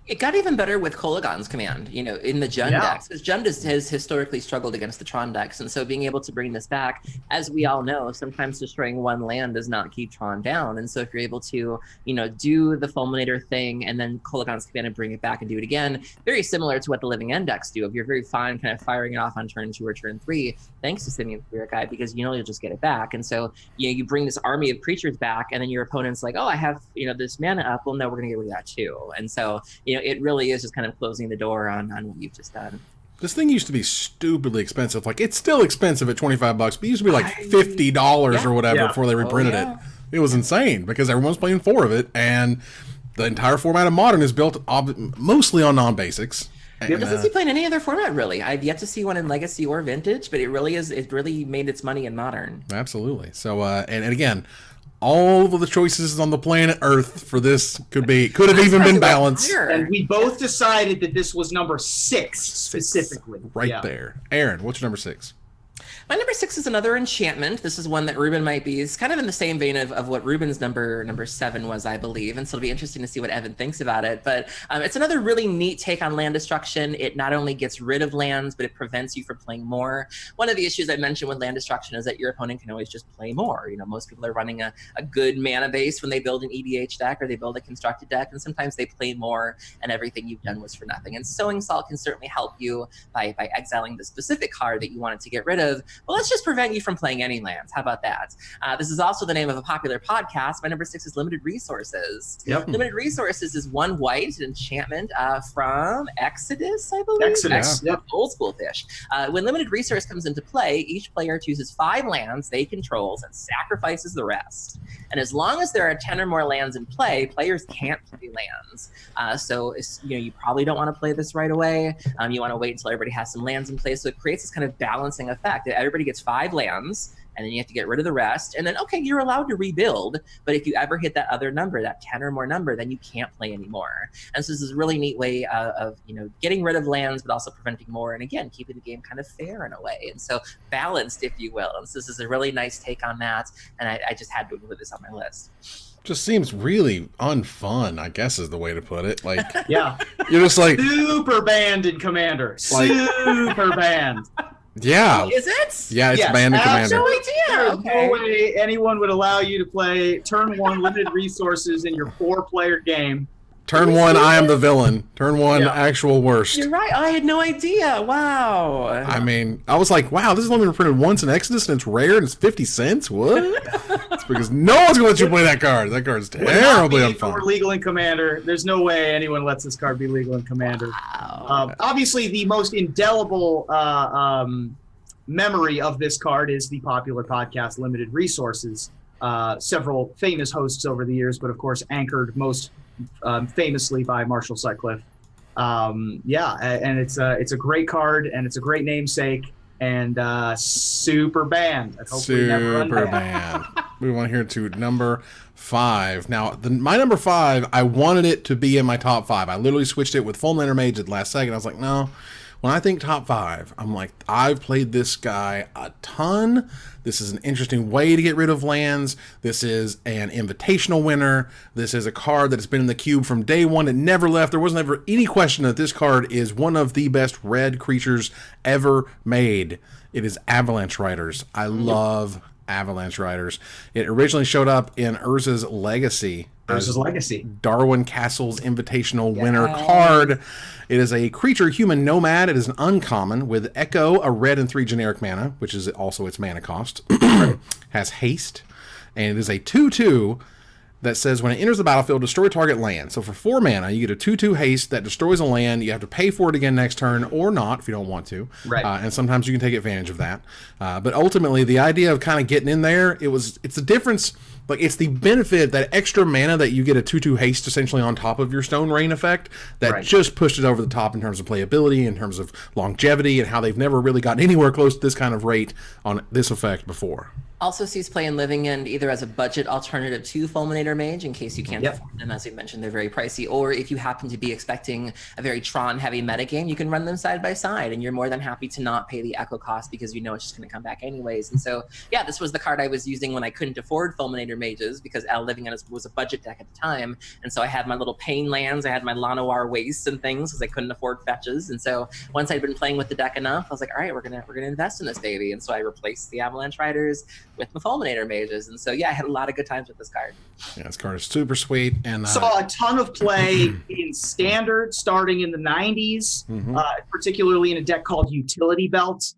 It got even better with Kolaghan's command, in the Jund decks. Because Jund has historically struggled against the Tron decks. And so being able to bring this back, as we all know, sometimes destroying one land does not keep Tron down. And so if you're able to, do the Fulminator thing and then Kolaghan's command and bring it back and do it again, very similar to what the Living End decks do. If you're very fine kind of firing it off on turn 2 or turn 3, thanks to Simeon Spirit Guide, because you'll just get it back. And so, you bring this army of creatures back, and then your opponent's like, oh, I have, this mana up. Well, no, we're going to get rid of that too. And so, it really is just kind of closing the door on what you've just done. This thing used to be stupidly expensive. Like, it's still expensive at $25, but it used to be like $50 or whatever before they reprinted it. It was insane because everyone's playing 4 of it, and the entire format of Modern is built mostly on non-basics. It doesn't see playing any other format, really. I've yet to see one in Legacy or Vintage, but it really made its money in Modern. Absolutely. So, and again, all of the choices on the planet Earth for this could have even been balanced. And we both decided that this was number 6 specifically. Right there. Aaron, what's your number 6? My number 6 is another enchantment. This is one that Ruben might be. It's kind of in the same vein of what Ruben's number 7 was, I believe. And so it'll be interesting to see what Evan thinks about it. But it's another really neat take on land destruction. It not only gets rid of lands, but it prevents you from playing more. One of the issues I mentioned with land destruction is that your opponent can always just play more. Most people are running a good mana base when they build an EDH deck or they build a constructed deck. And sometimes they play more and everything you've done was for nothing. And Sowing Salt can certainly help you by exiling the specific card that you wanted to get rid of. Well, let's just prevent you from playing any lands. How about that? This is also the name of a popular podcast. My number 6 is Limited Resources. Yep. Limited Resources is 1 white enchantment from Exodus, I believe. Exodus. Yep. Old school fish. When Limited Resource comes into play, each player chooses 5 lands they controls and sacrifices the rest. And as long as there are 10 or more lands in play, players can't play lands. So you probably don't want to play this right away. You want to wait until everybody has some lands in place. So it creates this kind of balancing effect. Everybody gets 5 lands, and then you have to get rid of the rest. And then, okay, you're allowed to rebuild, but if you ever hit that other number, that 10 or more number, then you can't play anymore. And so this is a really neat way of getting rid of lands, but also preventing more. And again, keeping the game kind of fair in a way. And so balanced, if you will. And so this is a really nice take on that. And I just had to include this on my list. Just seems really unfun, I guess is the way to put it. Like, Yeah. you're just like Super banned in Commander. Super banned. yeah. Is it? Yeah, it's Yes, banned in Commander. No idea. There's Okay. no way anyone would allow you to play turn 1 limited resources in your 4-player game. Turn 1, I am the villain. Turn 1, Yeah. actual worst. You're right. I had no idea. Wow. I mean, I was like, wow, this is only been printed once in Exodus and it's rare and it's 50 cents? What? It's because no one's going to let you play that card. That card's Would not terribly be if it were unfun. legal in Commander. There's no way anyone lets this card be legal in Commander. Wow. Obviously, the most indelible memory of this card is the popular podcast Limited Resources. Several famous hosts over the years, but of course anchored most famously by Marshall Sutcliffe. And it's a great card, and it's a great namesake, and super banned. And hopefully never Super unbanned. banned. Move on here to number 5. Now, my number 5, I wanted it to be in my top 5. I literally switched it with Fulminator Mage at the last second. I was like, no. When I think top 5, I'm like, I've played this guy a ton. This is an interesting way to get rid of lands. This is an invitational winner. This is a card that has been in the cube from day one. It never left. There wasn't ever any question that this card is one of the best red creatures ever made. It is Avalanche Riders. I love Avalanche Riders. It originally showed up in Urza's Legacy. Versus Legacy. Darwin Castle's invitational winner card. It is a creature human nomad. It is an uncommon with Echo, a red and 3 generic mana, which is also its mana cost. Has haste, and it is a 2/2 that says when it enters the battlefield, destroy target land. So for 4 mana, you get a 2/2 haste that destroys a land. You have to pay for it again next turn, or not if you don't want to. Right. And sometimes you can take advantage of that. But ultimately, the idea of kind of getting in there, it's the difference. Like, it's the benefit, that extra mana that you get a 2/2 haste essentially on top of your Stone Rain effect that just pushed it over the top in terms of playability, in terms of longevity, and how they've never really gotten anywhere close to this kind of rate on this effect before. Also sees play in Living End either as a budget alternative to Fulminator Mage, in case you can't afford them. As we mentioned, they're very pricey. Or if you happen to be expecting a very Tron-heavy metagame, you can run them side by side, and you're more than happy to not pay the Echo cost because you know it's just going to come back anyways. And so, yeah, this was the card I was using when I couldn't afford Fulminator Mages, because Living End was a budget deck at the time. And so I had my little Pain lands, I had my Llanowar Wastes and things, because I couldn't afford fetches. And so once I'd been playing with the deck enough, I was like, all right, we're gonna invest in this baby. And so I replaced the Avalanche Riders with my Fulminator Mages, and so yeah, I had a lot of good times with this card. Yeah, this card is super sweet, and saw a ton of play in Standard starting in the 90s, particularly in a deck called Utility Belt,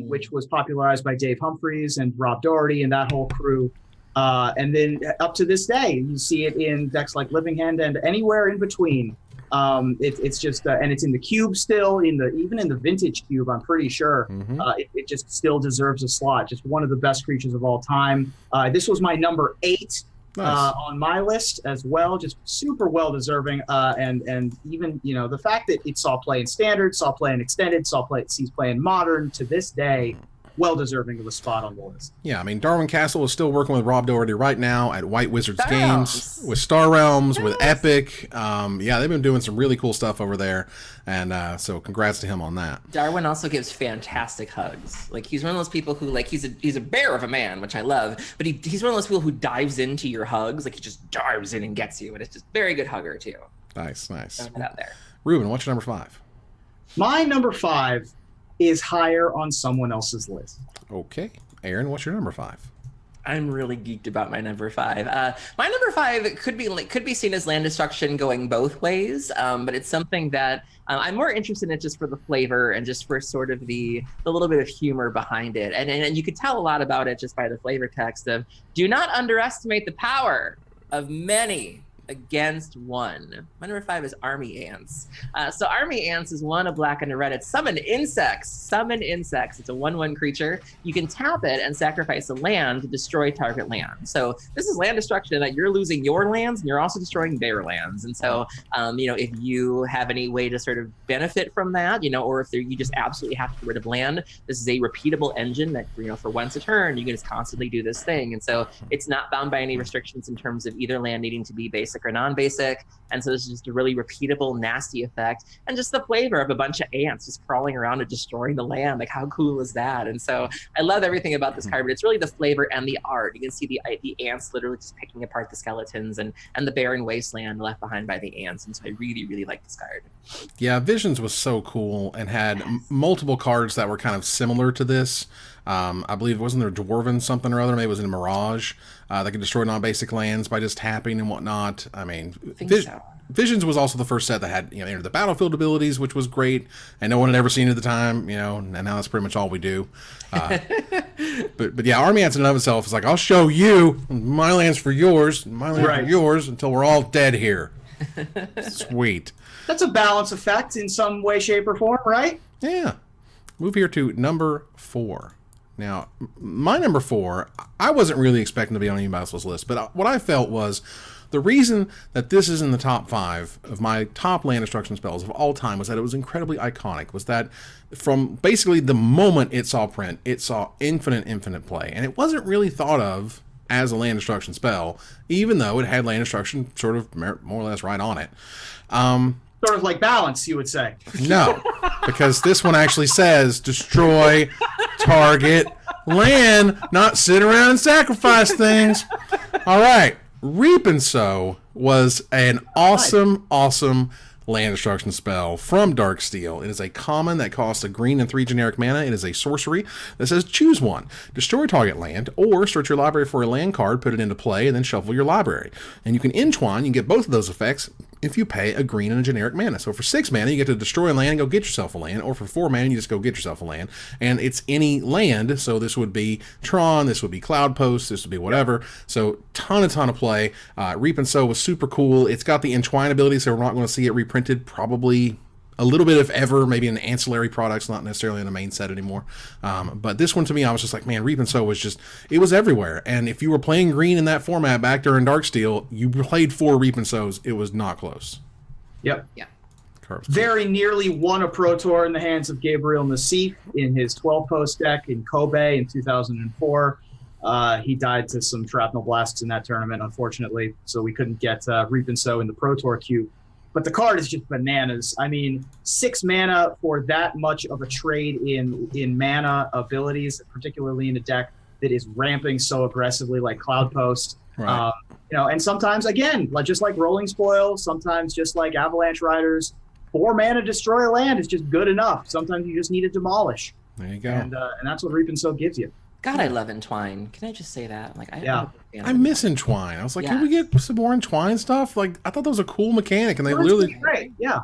which was popularized by Dave Humphreys and Rob Doherty and that whole crew. And then up to this day, you see it in decks like Living Hand and anywhere in between. It's just and it's in the cube still, even in the vintage cube, I'm pretty sure. It just still deserves a slot. Just one of the best creatures of all time. This was my number 8 on my list as well. Just super well deserving. And even the fact that it saw play in Standard, saw play in Extended, sees play in Modern to this day. Well deserving of a spot on the list. Yeah, I mean, Darwin Castle is still working with Rob Doherty right now at White Wizards Games, with Star Realms, with Epic. Yeah, they've been doing some really cool stuff over there, and so congrats to him on that. Darwin also gives fantastic hugs. Like, he's one of those people who, like, he's a bear of a man, which I love, but he's one of those people who dives into your hugs. Like, he just dives in and gets you, and it's just very good hugger too. Nice. Throwing it out there. Ruben, what's your number 5? My number 5 is higher on someone else's list. Okay. Aaron, what's your number 5? I'm really geeked about my number 5. My number 5 could be seen as land destruction going both ways, but it's something that I'm more interested in it just for the flavor and just for sort of the little bit of humor behind it. And you could tell a lot about it just by the flavor text of, do not underestimate the power of many against 1. My number 5 is Army Ants. So Army Ants is 1, a black and a red. It's summon insects. Summon insects. It's a 1/1 creature. You can tap it and sacrifice a land to destroy target land. So this is land destruction in that you're losing your lands and you're also destroying their lands. And so, if you have any way to sort of benefit from that, or if you just absolutely have to get rid of land, this is a repeatable engine that, for once a turn, you can just constantly do this thing. And so it's not bound by any restrictions in terms of either land needing to be basic or non-basic. And so this is just a really repeatable, nasty effect. And just the flavor of a bunch of ants just crawling around and destroying the land. Like, how cool is that? And so I love everything about this card, but it's really the flavor and the art. You can see the ants literally just picking apart the skeletons and the barren wasteland left behind by the ants. And so I really, really like this card. Yeah, Visions was so cool and had multiple cards that were kind of similar to this. I believe, wasn't there Dwarven something or other? Maybe it was in Mirage that could destroy non-basic lands by just tapping and whatnot. I mean, So. Visions was also the first set that had enter the battlefield abilities, which was great, and no one had ever seen it at the time. And now that's pretty much all we do. But yeah, Army Ants in and of itself is like, I'll show you my land's for yours, my land's for yours until we're all dead here. Sweet. That's a balance effect in some way, shape, or form, right? Yeah. Move here to number 4. Now, my number 4, I wasn't really expecting to be on anybody's list, but what I felt was the reason that this is in the top 5 of my top land destruction spells of all time was that it was incredibly iconic, was that from basically the moment it saw print, it saw infinite play, and it wasn't really thought of as a land destruction spell, even though it had land destruction sort of more or less right on it. Sort of like balance, you would say. No, because this one actually says destroy target land, not sit around and sacrifice things. All right. Reap and Sow was an awesome land destruction spell from Darksteel. It is a common that costs a green and 3 generic mana. It is a sorcery that says choose one. Destroy target land, or search your library for a land card, put it into play, and then shuffle your library. And you can entwine, you can get both of those effects if you pay a green and a generic mana. So for 6 mana, you get to destroy a land and go get yourself a land, or for 4 mana, you just go get yourself a land. And it's any land, so this would be Tron, this would be Cloud Post, this would be whatever. So ton of play. Reap and Sow was super cool. It's got the entwine ability, so we're not going to see it reprinted probably a little bit, if ever, maybe in ancillary products, not necessarily in the main set anymore. But this one, to me, I was just like, man, Reap and Sow was just, it was everywhere. And if you were playing green in that format back during Darksteel, you played 4 Reap and Sows. It was not close. Yep. Yeah. Very nearly won a Pro Tour in the hands of Gabriel Nassif in his 12-post deck in Kobe in 2004. He died to some shrapnel blasts in that tournament, unfortunately, so we couldn't get Reap and Sow in the Pro Tour queue. But the card is just bananas. I mean, 6 mana for that much of a trade in mana abilities, particularly in a deck that is ramping so aggressively like Cloud Post. Right. And sometimes, again, just like Rolling Spoil, sometimes just like Avalanche Riders, 4 mana destroy a land is just good enough. Sometimes you just need to demolish. There you go. And that's what Reap and Sow gives you. God, I love Entwine. Can I just say that? I miss Entwine. I was like, can we get some more Entwine stuff? Like, I thought that was a cool mechanic, and they literally great. Yeah.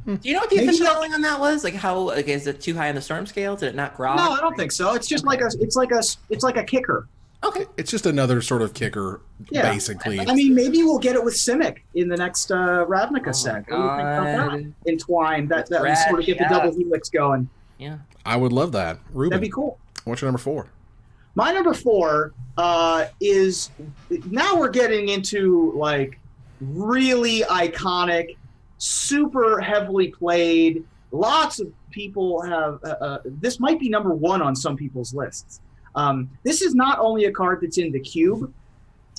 Do you know what the official ruling on that was? Like, how is it too high on the storm scale? Did it not grok? No, I don't think so. It's just like a kicker. Okay. It's just another sort of kicker, basically. I mean, maybe we'll get it with Simic in the next Ravnica set. What do you think about that? Entwine, that would sort of get the double helix going. Yeah. I would love that. Ruben, that'd be cool. What's your number 4? My number 4 is, now we're getting into like really iconic, super heavily played. Lots of people have, this might be number 1 on some people's lists. This is not only a card that's in the cube,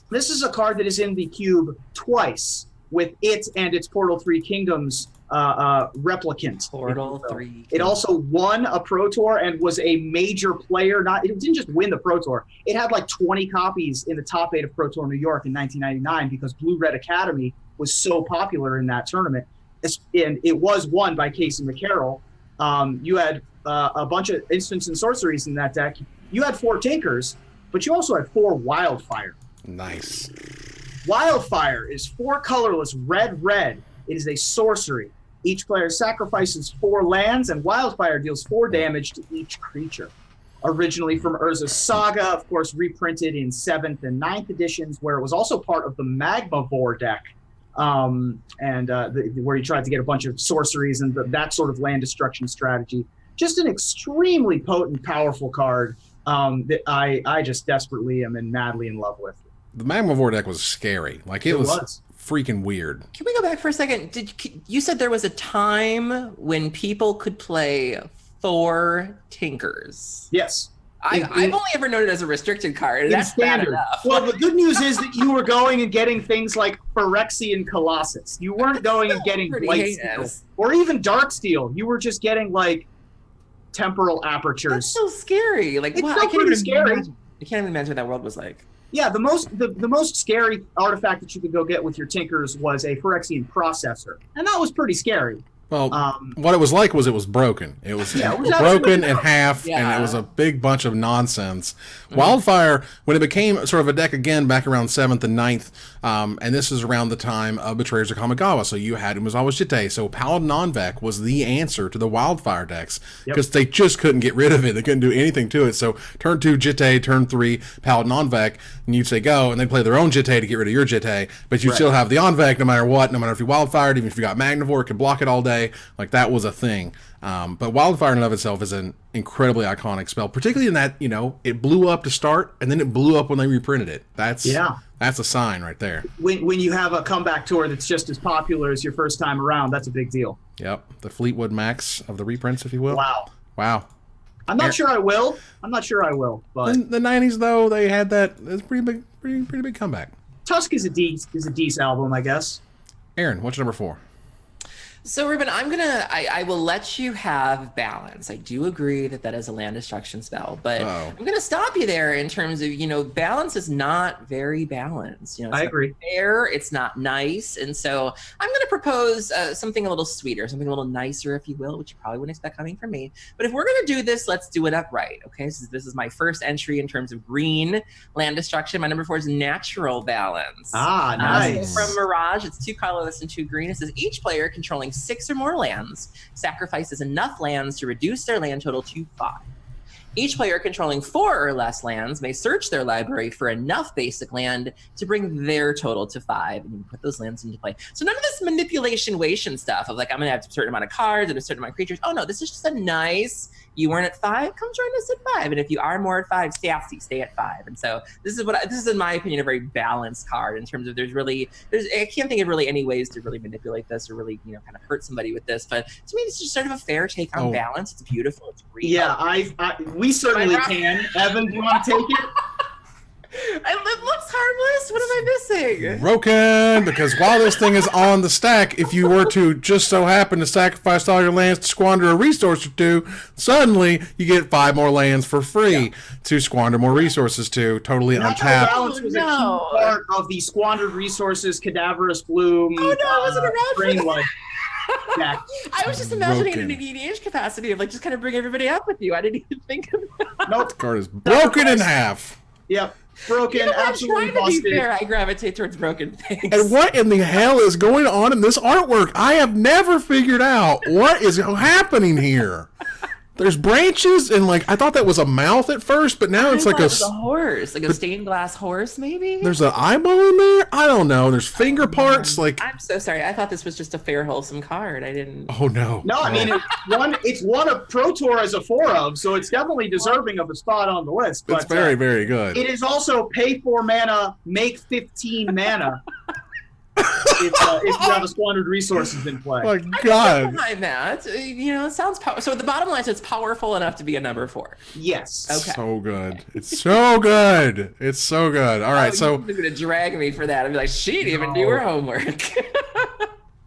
this is a card that is in the cube twice with it and its Portal 3 Kingdoms replicant. Portal 3. It also won a Pro Tour and was a major player. It didn't just win the Pro Tour. It had like 20 copies in the top 8 of Pro Tour New York in 1999 because Blue Red Academy was so popular in that tournament. And it was won by Casey McCarroll. You had a bunch of instants and sorceries in that deck. You had 4 Tinkers, but you also had 4 Wildfire. Nice. Wildfire is 4 colorless, red. It is a sorcery. Each player sacrifices 4 lands, and Wildfire deals 4 damage to each creature. Originally from Urza's Saga, of course, reprinted in 7th and 9th editions, where it was also part of the Magmavore deck where you tried to get a bunch of sorceries and that sort of land destruction strategy. Just an extremely potent, powerful card that I just desperately am madly in love with. The Magmavore deck was scary. Like it was freaking weird. Can we go back for a second? You said there was a time when people could play 4 Tinkers? Yes. I've only ever known it as a restricted card. That's standard. Bad enough. Well, the good news is that you were going and getting things like Phyrexian Colossus. You weren't going and getting White Steel or even Dark Steel. You were just getting like temporal apertures. That's so scary. Like, it's so pretty scary. I can't even imagine what that world was like. Yeah, the most scary artifact that you could go get with your Tinkers was a Phyrexian Processor, and that was pretty scary. Well, what it was like was it was broken. It was, broken in half, and it was a big bunch of nonsense. Wildfire, when it became sort of a deck again back around 7th and 9th, and this is around the time of Betrayers of Kamigawa, so you had Umezawa's Jitte. So Paladin Onvec was the answer to the Wildfire decks, because they just couldn't get rid of it. They couldn't do anything to it. So turn 2, Jitte, turn 3, Paladin Onvec, and you'd say go, and they'd play their own Jitte to get rid of your Jitte, but you'd still have the Onvec no matter what, no matter if you Wildfired, even if you got Magnivore, it could block it all day. Like that was a thing. But Wildfire in and of itself is an incredibly iconic spell, particularly in that, it blew up to start and then it blew up when they reprinted it. That's a sign right there. When you have a comeback tour that's just as popular as your first time around, that's a big deal. Yep. The Fleetwood Max of the reprints, if you will. Wow. I'm not sure I will, but in the 90s though, they had that. It's pretty big comeback. Tusk is a decent album, I guess. Aaron, what's your number 4? So, Ruben, I will let you have balance. I do agree that is a land destruction spell, but I'm going to stop you there in terms of, balance is not very balanced. It's I agree. Fair, it's not nice. And so I'm going to propose something a little sweeter, something a little nicer, if you will, which you probably wouldn't expect coming from me. But if we're going to do this, let's do it upright. Okay, so this is my first entry in terms of green land destruction. My number 4 is natural balance. Nice. From Mirage, it's 2 colorless and 2 green. It says each player controlling 6 or more lands sacrifices enough lands to reduce their land total to 5. Each player controlling 4 or less lands may search their library for enough basic land to bring their total to 5, and you put those lands into play. So none of this manipulation stuff of like, I'm going to have a certain amount of cards and a certain amount of creatures. Oh no, this is just a nice, you weren't at 5, come join us at 5. And if you are more at 5, stay at 5. And so this is in my opinion, a very balanced card in terms of I can't think of really any ways to really manipulate this or really, kind of hurt somebody with this. But to me, it's just sort of a fair take on balance. It's beautiful. It's green. Yeah, we certainly can. Evan, do you want to take it? It looks harmless. What am I missing? Broken, because while this thing is on the stack, if you were to just so happen to sacrifice all your lands to squander a resource or 2, suddenly you get 5 more lands for free to squander more resources to, totally untapped. Balance was a key part of the squandered resources, Cadaverous Bloom. Oh no, I wasn't around for that. Yeah. I was just imagining it in an EDH capacity of just kind of bring everybody up with you. I didn't even think of that. Nope. The card is broken in half. Yep. Broken, absolutely busted. To be fair, I gravitate towards broken things. And what in the hell is going on in this artwork? I have never figured out what is happening here. There's branches and I thought that was a mouth at first, but now it's like a horse, like a stained glass horse, maybe. There's an eyeball in there. I don't know. There's finger parts. I'm so sorry. I thought this was just a fair, wholesome card. I didn't. Oh no. No, I mean it's one of Pro Tour as a 4 of, so it's definitely deserving of a spot on the list. But it's very, very good. It is also pay 4 mana, make 15 mana. If you have a squandered resources in play. My God. Behind that, it sounds powerful. So the bottom line is it's powerful enough to be a number 4. Yes. Okay. So good. It's so good. It's so good. All right, so you're gonna drag me for that. I'd be like, she didn't even do her homework.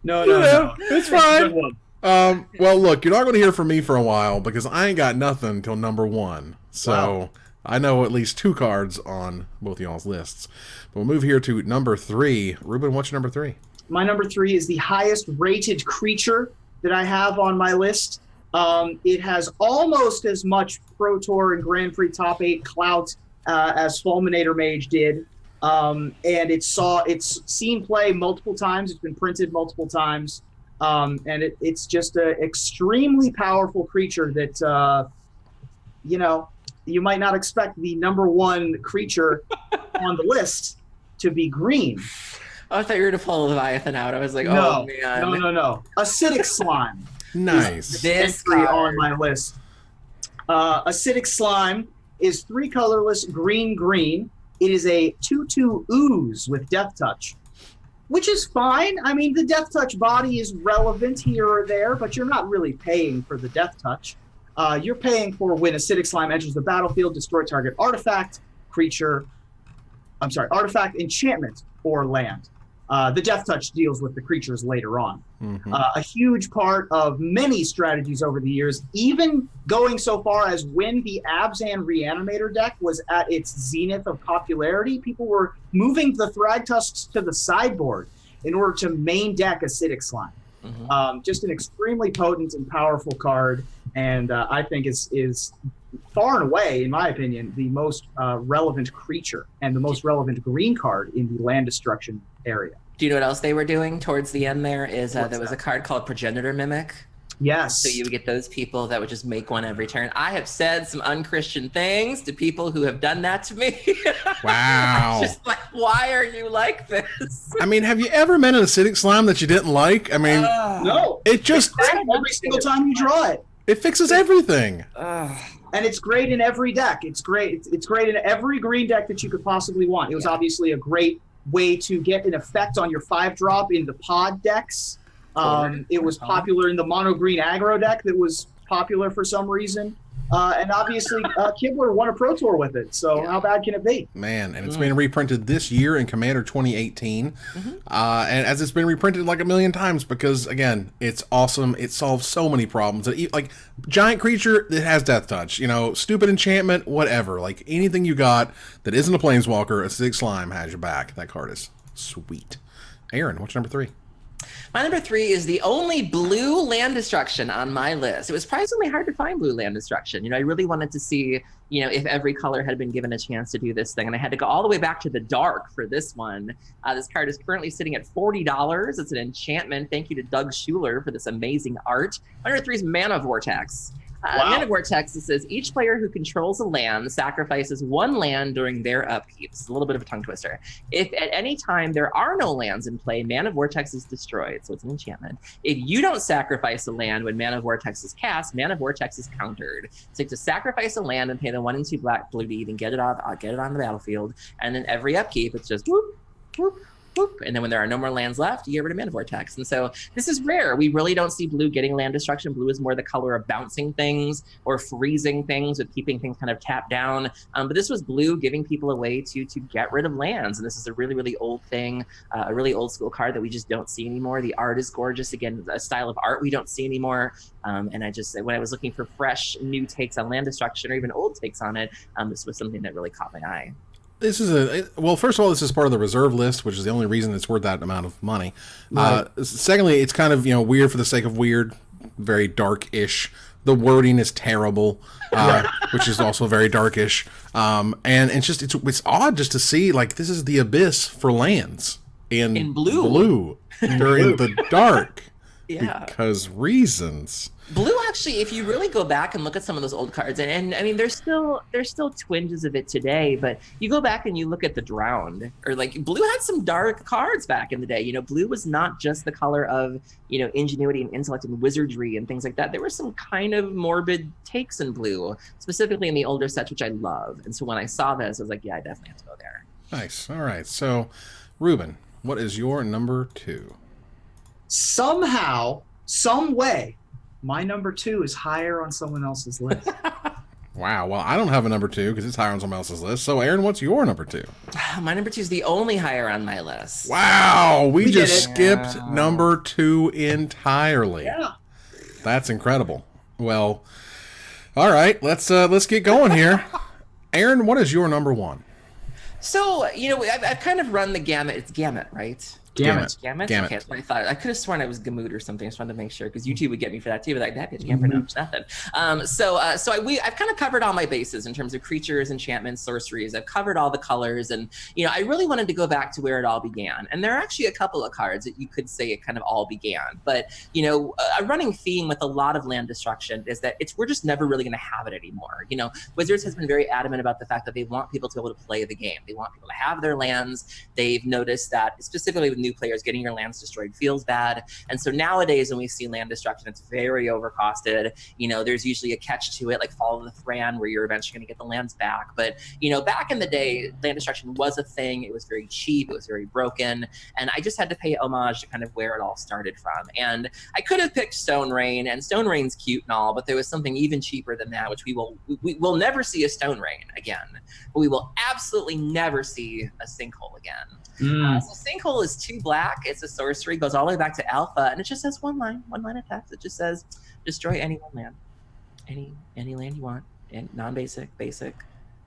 No. It's fine. Well, look, you're not going to hear from me for a while because I ain't got nothing until number 1. So I know at least 2 cards on both of y'all's lists. But we'll move here to number 3. Ruben, what's your number 3? My number 3 is the highest rated creature that I have on my list. It has almost as much Pro Tour and Grand Prix top 8 clout as Fulminator Mage did. And it's seen play multiple times. It's been printed multiple times. And it's just an extremely powerful creature that, you might not expect the number 1 creature on the list to be green. Oh, I thought you were going to pull Leviathan out. I was like, No, oh, man. no. Acidic slime. Nice. This Entry card. on my list. Acidic slime is 3 colorless green. It is a 2/2 ooze with Death Touch, which is fine. I mean, the Death Touch body is relevant here or there, but you're not really paying for the Death Touch. You're paying for when acidic slime enters the battlefield, destroy target artifact, enchantment, or land. The Death Touch deals with the creatures later on. Mm-hmm. A huge part of many strategies over the years, even going so far as when the Abzan Reanimator deck was at its zenith of popularity, people were moving the Thragtusks to the sideboard in order to main deck Acidic Slime. Mm-hmm. Just an extremely potent and powerful card, and I think is far and away, in my opinion, the most relevant creature and the most relevant green card in the land destruction area. Do you know what else they were doing towards the end there? There was that? a card called Progenitor Mimic. Yes. So you would get those people that would just make one every turn. I have said some unchristian things to people who have done that to me. Wow. Just like, why are you like this? I mean, have you ever met an acidic slime that you didn't like? I mean, No. it just Every single time you draw it. it fixes everything. And it's great in every deck. It's great. It's great in every green deck that you could possibly want. It was obviously a great way to get an effect on your 5-drop in the pod decks. It was popular in the mono green aggro deck that was popular for some reason. And obviously, Kibler won a Pro Tour with it. So how bad can it be? Man, and it's been reprinted this year in Commander 2018. And as it's been reprinted like a million times because, again, it's awesome. It solves so many problems. Like, giant creature that has Death Touch, stupid enchantment, whatever. Like, anything you got that isn't a Planeswalker, Acidic Slime has your back. That card is sweet. Aaron, what's number 3? My number 3 is the only blue land destruction on my list. It was surprisingly hard to find blue land destruction. I really wanted to see, if every color had been given a chance to do this thing. And I had to go all the way back to the dark for this one. This card is currently sitting at $40. It's an enchantment. Thank you to Doug Schuler for this amazing art. My number 3 is Mana Vortex. Mana Vortex, it says each player who controls a land sacrifices 1 land during their upkeep. It's a little bit of a tongue twister. If at any time there are no lands in play, Mana Vortex is destroyed, so it's an enchantment. If you don't sacrifice a land when Mana Vortex is cast, Mana Vortex is countered. So you have to sacrifice a land and pay the 1 and 2 blue to even get it on the battlefield, and then every upkeep it's just whoop, whoop, whoop. And then when there are no more lands left, you get rid of Mana Vortex. And so this is rare. We really don't see blue getting land destruction. Blue is more the color of bouncing things or freezing things with keeping things kind of tapped down. But this was blue giving people a way to get rid of lands. And this is a really, really old thing, a really old school card that we just don't see anymore. The art is gorgeous. Again, a style of art we don't see anymore. And when I was looking for fresh, new takes on land destruction or even old takes on it, this was something that really caught my eye. This is first of all, this is part of the reserve list, which is the only reason it's worth that amount of money. Right. Secondly, it's kind of, weird for the sake of weird, very dark-ish. The wording is terrible, which is also very darkish. And it's odd just to see, like, this is the abyss for lands in blue during the dark. Yeah. Because reasons. Blue, actually, if you really go back and look at some of those old cards, and I mean, there's still twinges of it today, but you go back and you look at the Drowned, or like blue had some dark cards back in the day. Blue was not just the color of, ingenuity and intellect and wizardry and things like that. There were some kind of morbid takes in blue, specifically in the older sets, which I love. And so when I saw this, I was like, yeah, I definitely have to go there. Nice. All right. So, Ruben, what is your number 2? Somehow, some way, my number 2 is higher on someone else's list. Wow. Well, I don't have a number 2 because it's higher on someone else's list. So, Aaron, what's your number 2? My number 2 is the only higher on my list. Wow. We just skipped number 2 entirely. Yeah. That's incredible. Well, all right. Let's get going here. Aaron, what is your number 1? So, I've kind of run the gamut. It's gamut, right? Gamut. Gamut? Gamut. Okay, that's what I thought. I could have sworn it was Gamut or something. I just wanted to make sure because YouTube would get me for that too. But like, that bitch can't pronounce nothing. I've kind of covered all my bases in terms of creatures, enchantments, sorceries. I've covered all the colors, and I really wanted to go back to where it all began. And there are actually a couple of cards that you could say it kind of all began. But a running theme with a lot of land destruction is that we're just never really going to have it anymore. Wizards has been very adamant about the fact that they want people to be able to play the game. They want people to have their lands. They've noticed that specifically with new players, getting your lands destroyed feels bad. And so nowadays when we see land destruction, it's very overcosted. There's usually a catch to it, like Fall of the Thran, where you're eventually going to get the lands back. But back in the day, land destruction was a thing. It was very cheap. It was very broken. And I just had to pay homage to kind of where it all started from. And I could have picked Stone Rain, and Stone Rain's cute and all, but there was something even cheaper than that, which we will never see a Stone Rain again. But we will absolutely never see a Sinkhole again. So Sinkhole is 2 black. It's a sorcery, goes all the way back to Alpha, and it just has one line of text. It just says, destroy any one land, any land you want, and non-basic, basic,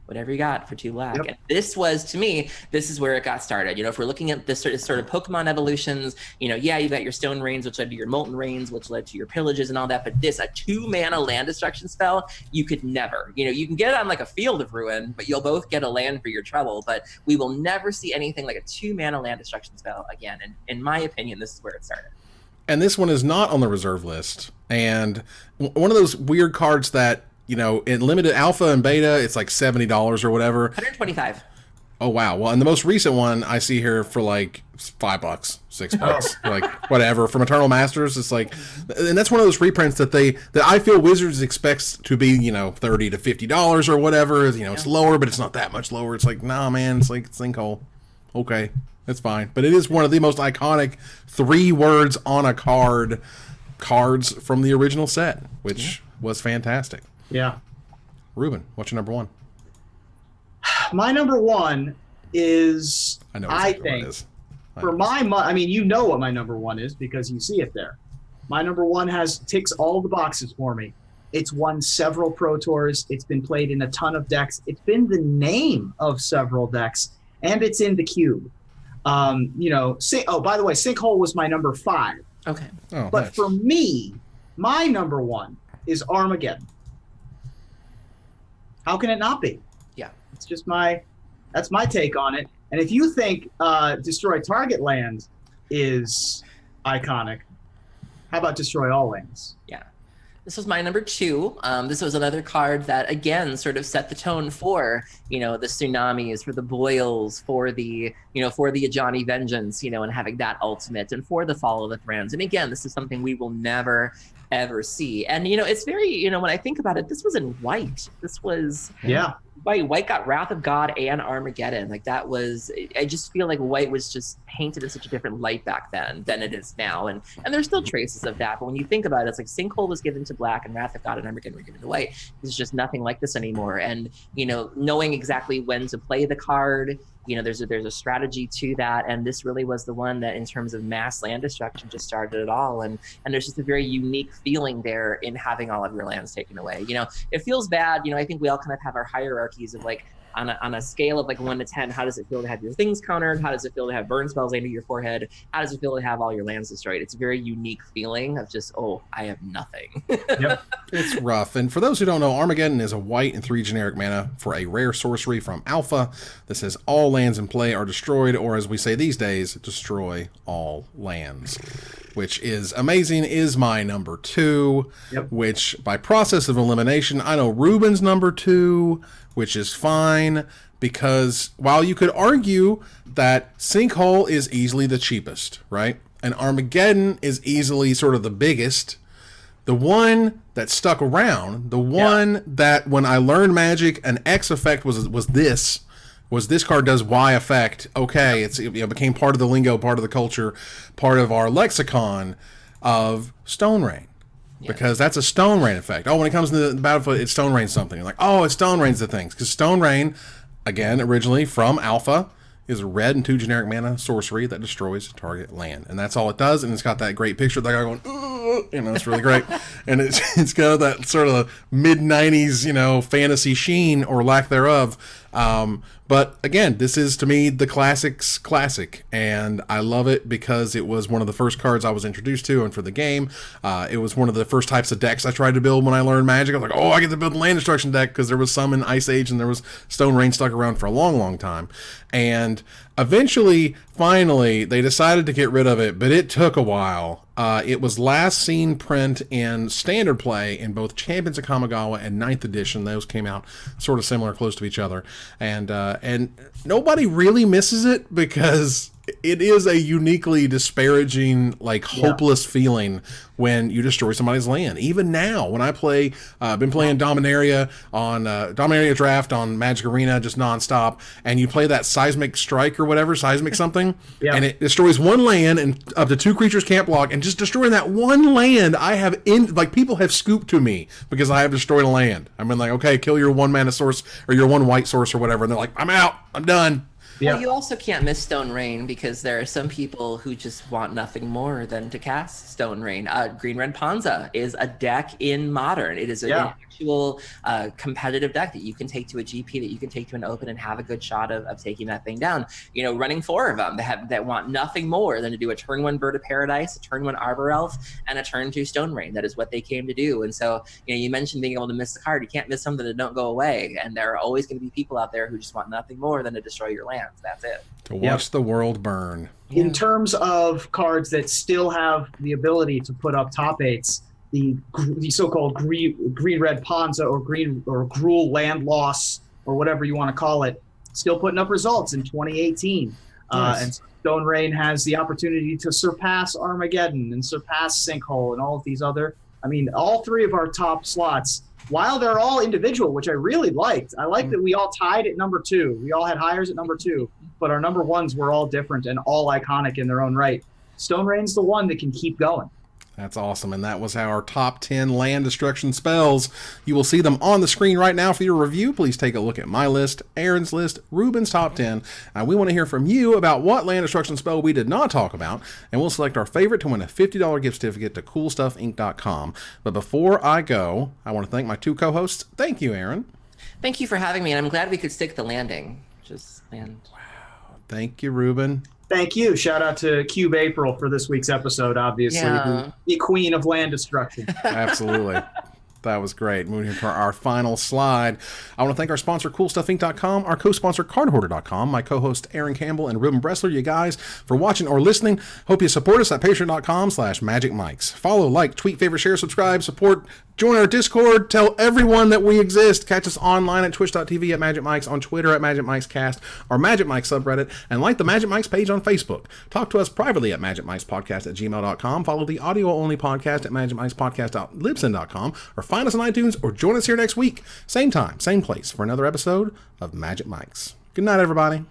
whatever you got for 2 black. Yep. And this was, to me, this is where it got started. If we're looking at this sort of Pokemon evolutions, you've got your Stone Rains, which led to your Molten Rains, which led to your Pillages and all that. But this, a 2-mana land destruction spell, you could never. You can get it on like a Field of Ruin, but you'll both get a land for your trouble. But we will never see anything like a 2-mana land destruction spell again. And in my opinion, this is where it started. And this one is not on the reserve list. And one of those weird cards that, in limited alpha and beta, it's like $70 or whatever. $125. Oh, wow. Well, and the most recent one I see here for like $5, $6, like whatever. From Eternal Masters, it's like, and that's one of those reprints that I feel Wizards expects to be, $30 to $50 or whatever. It's lower, but it's not that much lower. It's like, nah, man, it's like Sinkhole. Okay, that's fine. But it is one of the most iconic 3 words on a cards from the original set, which was fantastic. Yeah. Ruben, what's your number 1? My number 1 is, I think, for my I mean, you know what my number 1 is because you see it there. My number 1 ticks all the boxes for me. It's won several Pro Tours. It's been played in a ton of decks. It's been the name of several decks, and it's in the cube. By the way, Sinkhole was my number 5. Okay. Oh, but nice. For me, my number 1 is Armageddon. How can it not be? Yeah. It's just that's my take on it. And if you think Destroy Target Land is iconic, how about Destroy All Lands? Yeah. This was my number 2. This was another card that, again, sort of set the tone for, the tsunamis, for the boils, for the Ajani Vengeance, and having that ultimate, and for the Fall of the Thrans. And again, this is something we will never, ever see. And, it's very, when I think about it, this was in white. This was... Yeah. White got Wrath of God and Armageddon. Like that was, I just feel like white was just painted in such a different light back then than it is now. And there's still traces of that. But when you think about it, it's like Sinkhole was given to black and Wrath of God and Armageddon were given to white. There's just nothing like this anymore. And, knowing exactly when to play the card, there's a strategy to that. And this really was the one that in terms of mass land destruction just started it all. And there's just a very unique feeling there in having all of your lands taken away. It feels bad. I think we all kind of have our hierarchies of like, on a scale of like 1 to 10, how does it feel to have your things countered? How does it feel to have burn spells aimed at your forehead? How does it feel to have all your lands destroyed? It's a very unique feeling of just, I have nothing. Yep. It's rough. And for those who don't know, Armageddon is a white and 3 generic mana for a rare sorcery from Alpha that says all lands in play are destroyed, or as we say these days, destroy all lands. Which is amazing, is my number 2, yep. Which by process of elimination, I know Ruben's number 2, which is fine, because while you could argue that Sinkhole is easily the cheapest, right? And Armageddon is easily sort of the biggest, the one that stuck around, the one that when I learned Magic, an X effect was this card does Y effect. Okay, it became part of the lingo, part of the culture, part of our lexicon of Stone Rain. Yeah. Because that's a Stone Rain effect. When it comes to the battlefield, it's Stone Rain something. You're like, it's Stone Rain's the thing. Because Stone Rain, again, originally from Alpha, is a red and 2 generic mana sorcery that destroys target land. And that's all it does. And it's got that great picture of the guy going, it's really great. And it's got that sort of mid-90s, fantasy sheen or lack thereof. But again, this is to me the classic's classic, and I love it because it was one of the first cards I was introduced to, and for the game, it was one of the first types of decks I tried to build when I learned Magic. I was like, oh, I get to build a land destruction deck, because there was some in Ice Age and there was Stone Rain stuck around for a long, long time. And eventually, finally, they decided to get rid of it, but it took a while. It was last seen print in Standard Play in both Champions of Kamigawa and 9th edition. Those came out sort of similar, close to each other. And nobody really misses it because it is a uniquely disparaging, hopeless feeling when you destroy somebody's land. Even now, when I play, I've been playing Dominaria on Dominaria Draft on Magic Arena just nonstop, and you play that Seismic Strike or whatever, Seismic something, and it destroys one land and up to 2 creatures can't block, and just destroying that one land, people have scooped to me because I have destroyed a land. I've been like, okay, kill your 1 mana source or your 1 white source or whatever, and they're like, I'm out, I'm done. Well, you also can't miss Stone Rain because there are some people who just want nothing more than to cast Stone Rain. Green Red Ponza is a deck in Modern. It is an actual competitive deck that you can take to a GP, that you can take to an Open and have a good shot of taking that thing down. Running 4 of them that want nothing more than to do a turn 1 Bird of Paradise, a turn 1 Arbor Elf, and a turn 2 Stone Rain. That is what they came to do. And so, you mentioned being able to miss the card. You can't miss something that don't go away. And there are always going to be people out there who just want nothing more than to destroy your land. That's it. To watch the world burn. In terms of cards that still have the ability to put up top 8s, the so-called green red Ponza or Gruul land loss or whatever you want to call it, still putting up results in 2018. Nice. And Stone Rain has the opportunity to surpass Armageddon and surpass Sinkhole and all of these other. All 3 of our top slots, while they're all individual, which I really liked. I like that we all tied at number 2. We all had hires at number 2, but our number 1s were all different and all iconic in their own right. Stone Rain's the one that can keep going. That's awesome, and that was our top 10 land destruction spells. You will see them on the screen right now for your review. Please take a look at my list, Aaron's list, Ruben's top 10. We want to hear from you about what land destruction spell we did not talk about, and we'll select our favorite to win a $50 gift certificate to CoolStuffInc.com. But before I go, I want to thank my 2 co-hosts. Thank you, Aaron. Thank you for having me, and I'm glad we could stick the landing. Wow. Thank you, Ruben. Thank you. Shout out to Cube April for this week's episode, obviously. The queen of land destruction. Absolutely. That was great. Moving to our final slide. I want to thank our sponsor, CoolStuffInc.com, our co-sponsor, CardHoarder.com, my co-host, Aaron Campbell, and Ruben Bressler. You guys, for watching or listening. Hope you support us at patreon.com/magicmics. Follow, like, tweet, favorite, share, subscribe, support, join our Discord, tell everyone that we exist. Catch us online at twitch.tv at Magic Mics, on Twitter at Magic Mics Cast, our Magic Mics subreddit, and like the Magic Mics page on Facebook. Talk to us privately at magicmicspodcast@gmail.com. Follow the audio-only podcast at magicmicspodcast.libsyn.com, or find us on iTunes, or join us here next week. Same time, same place, for another episode of Magic Mics. Good night, everybody.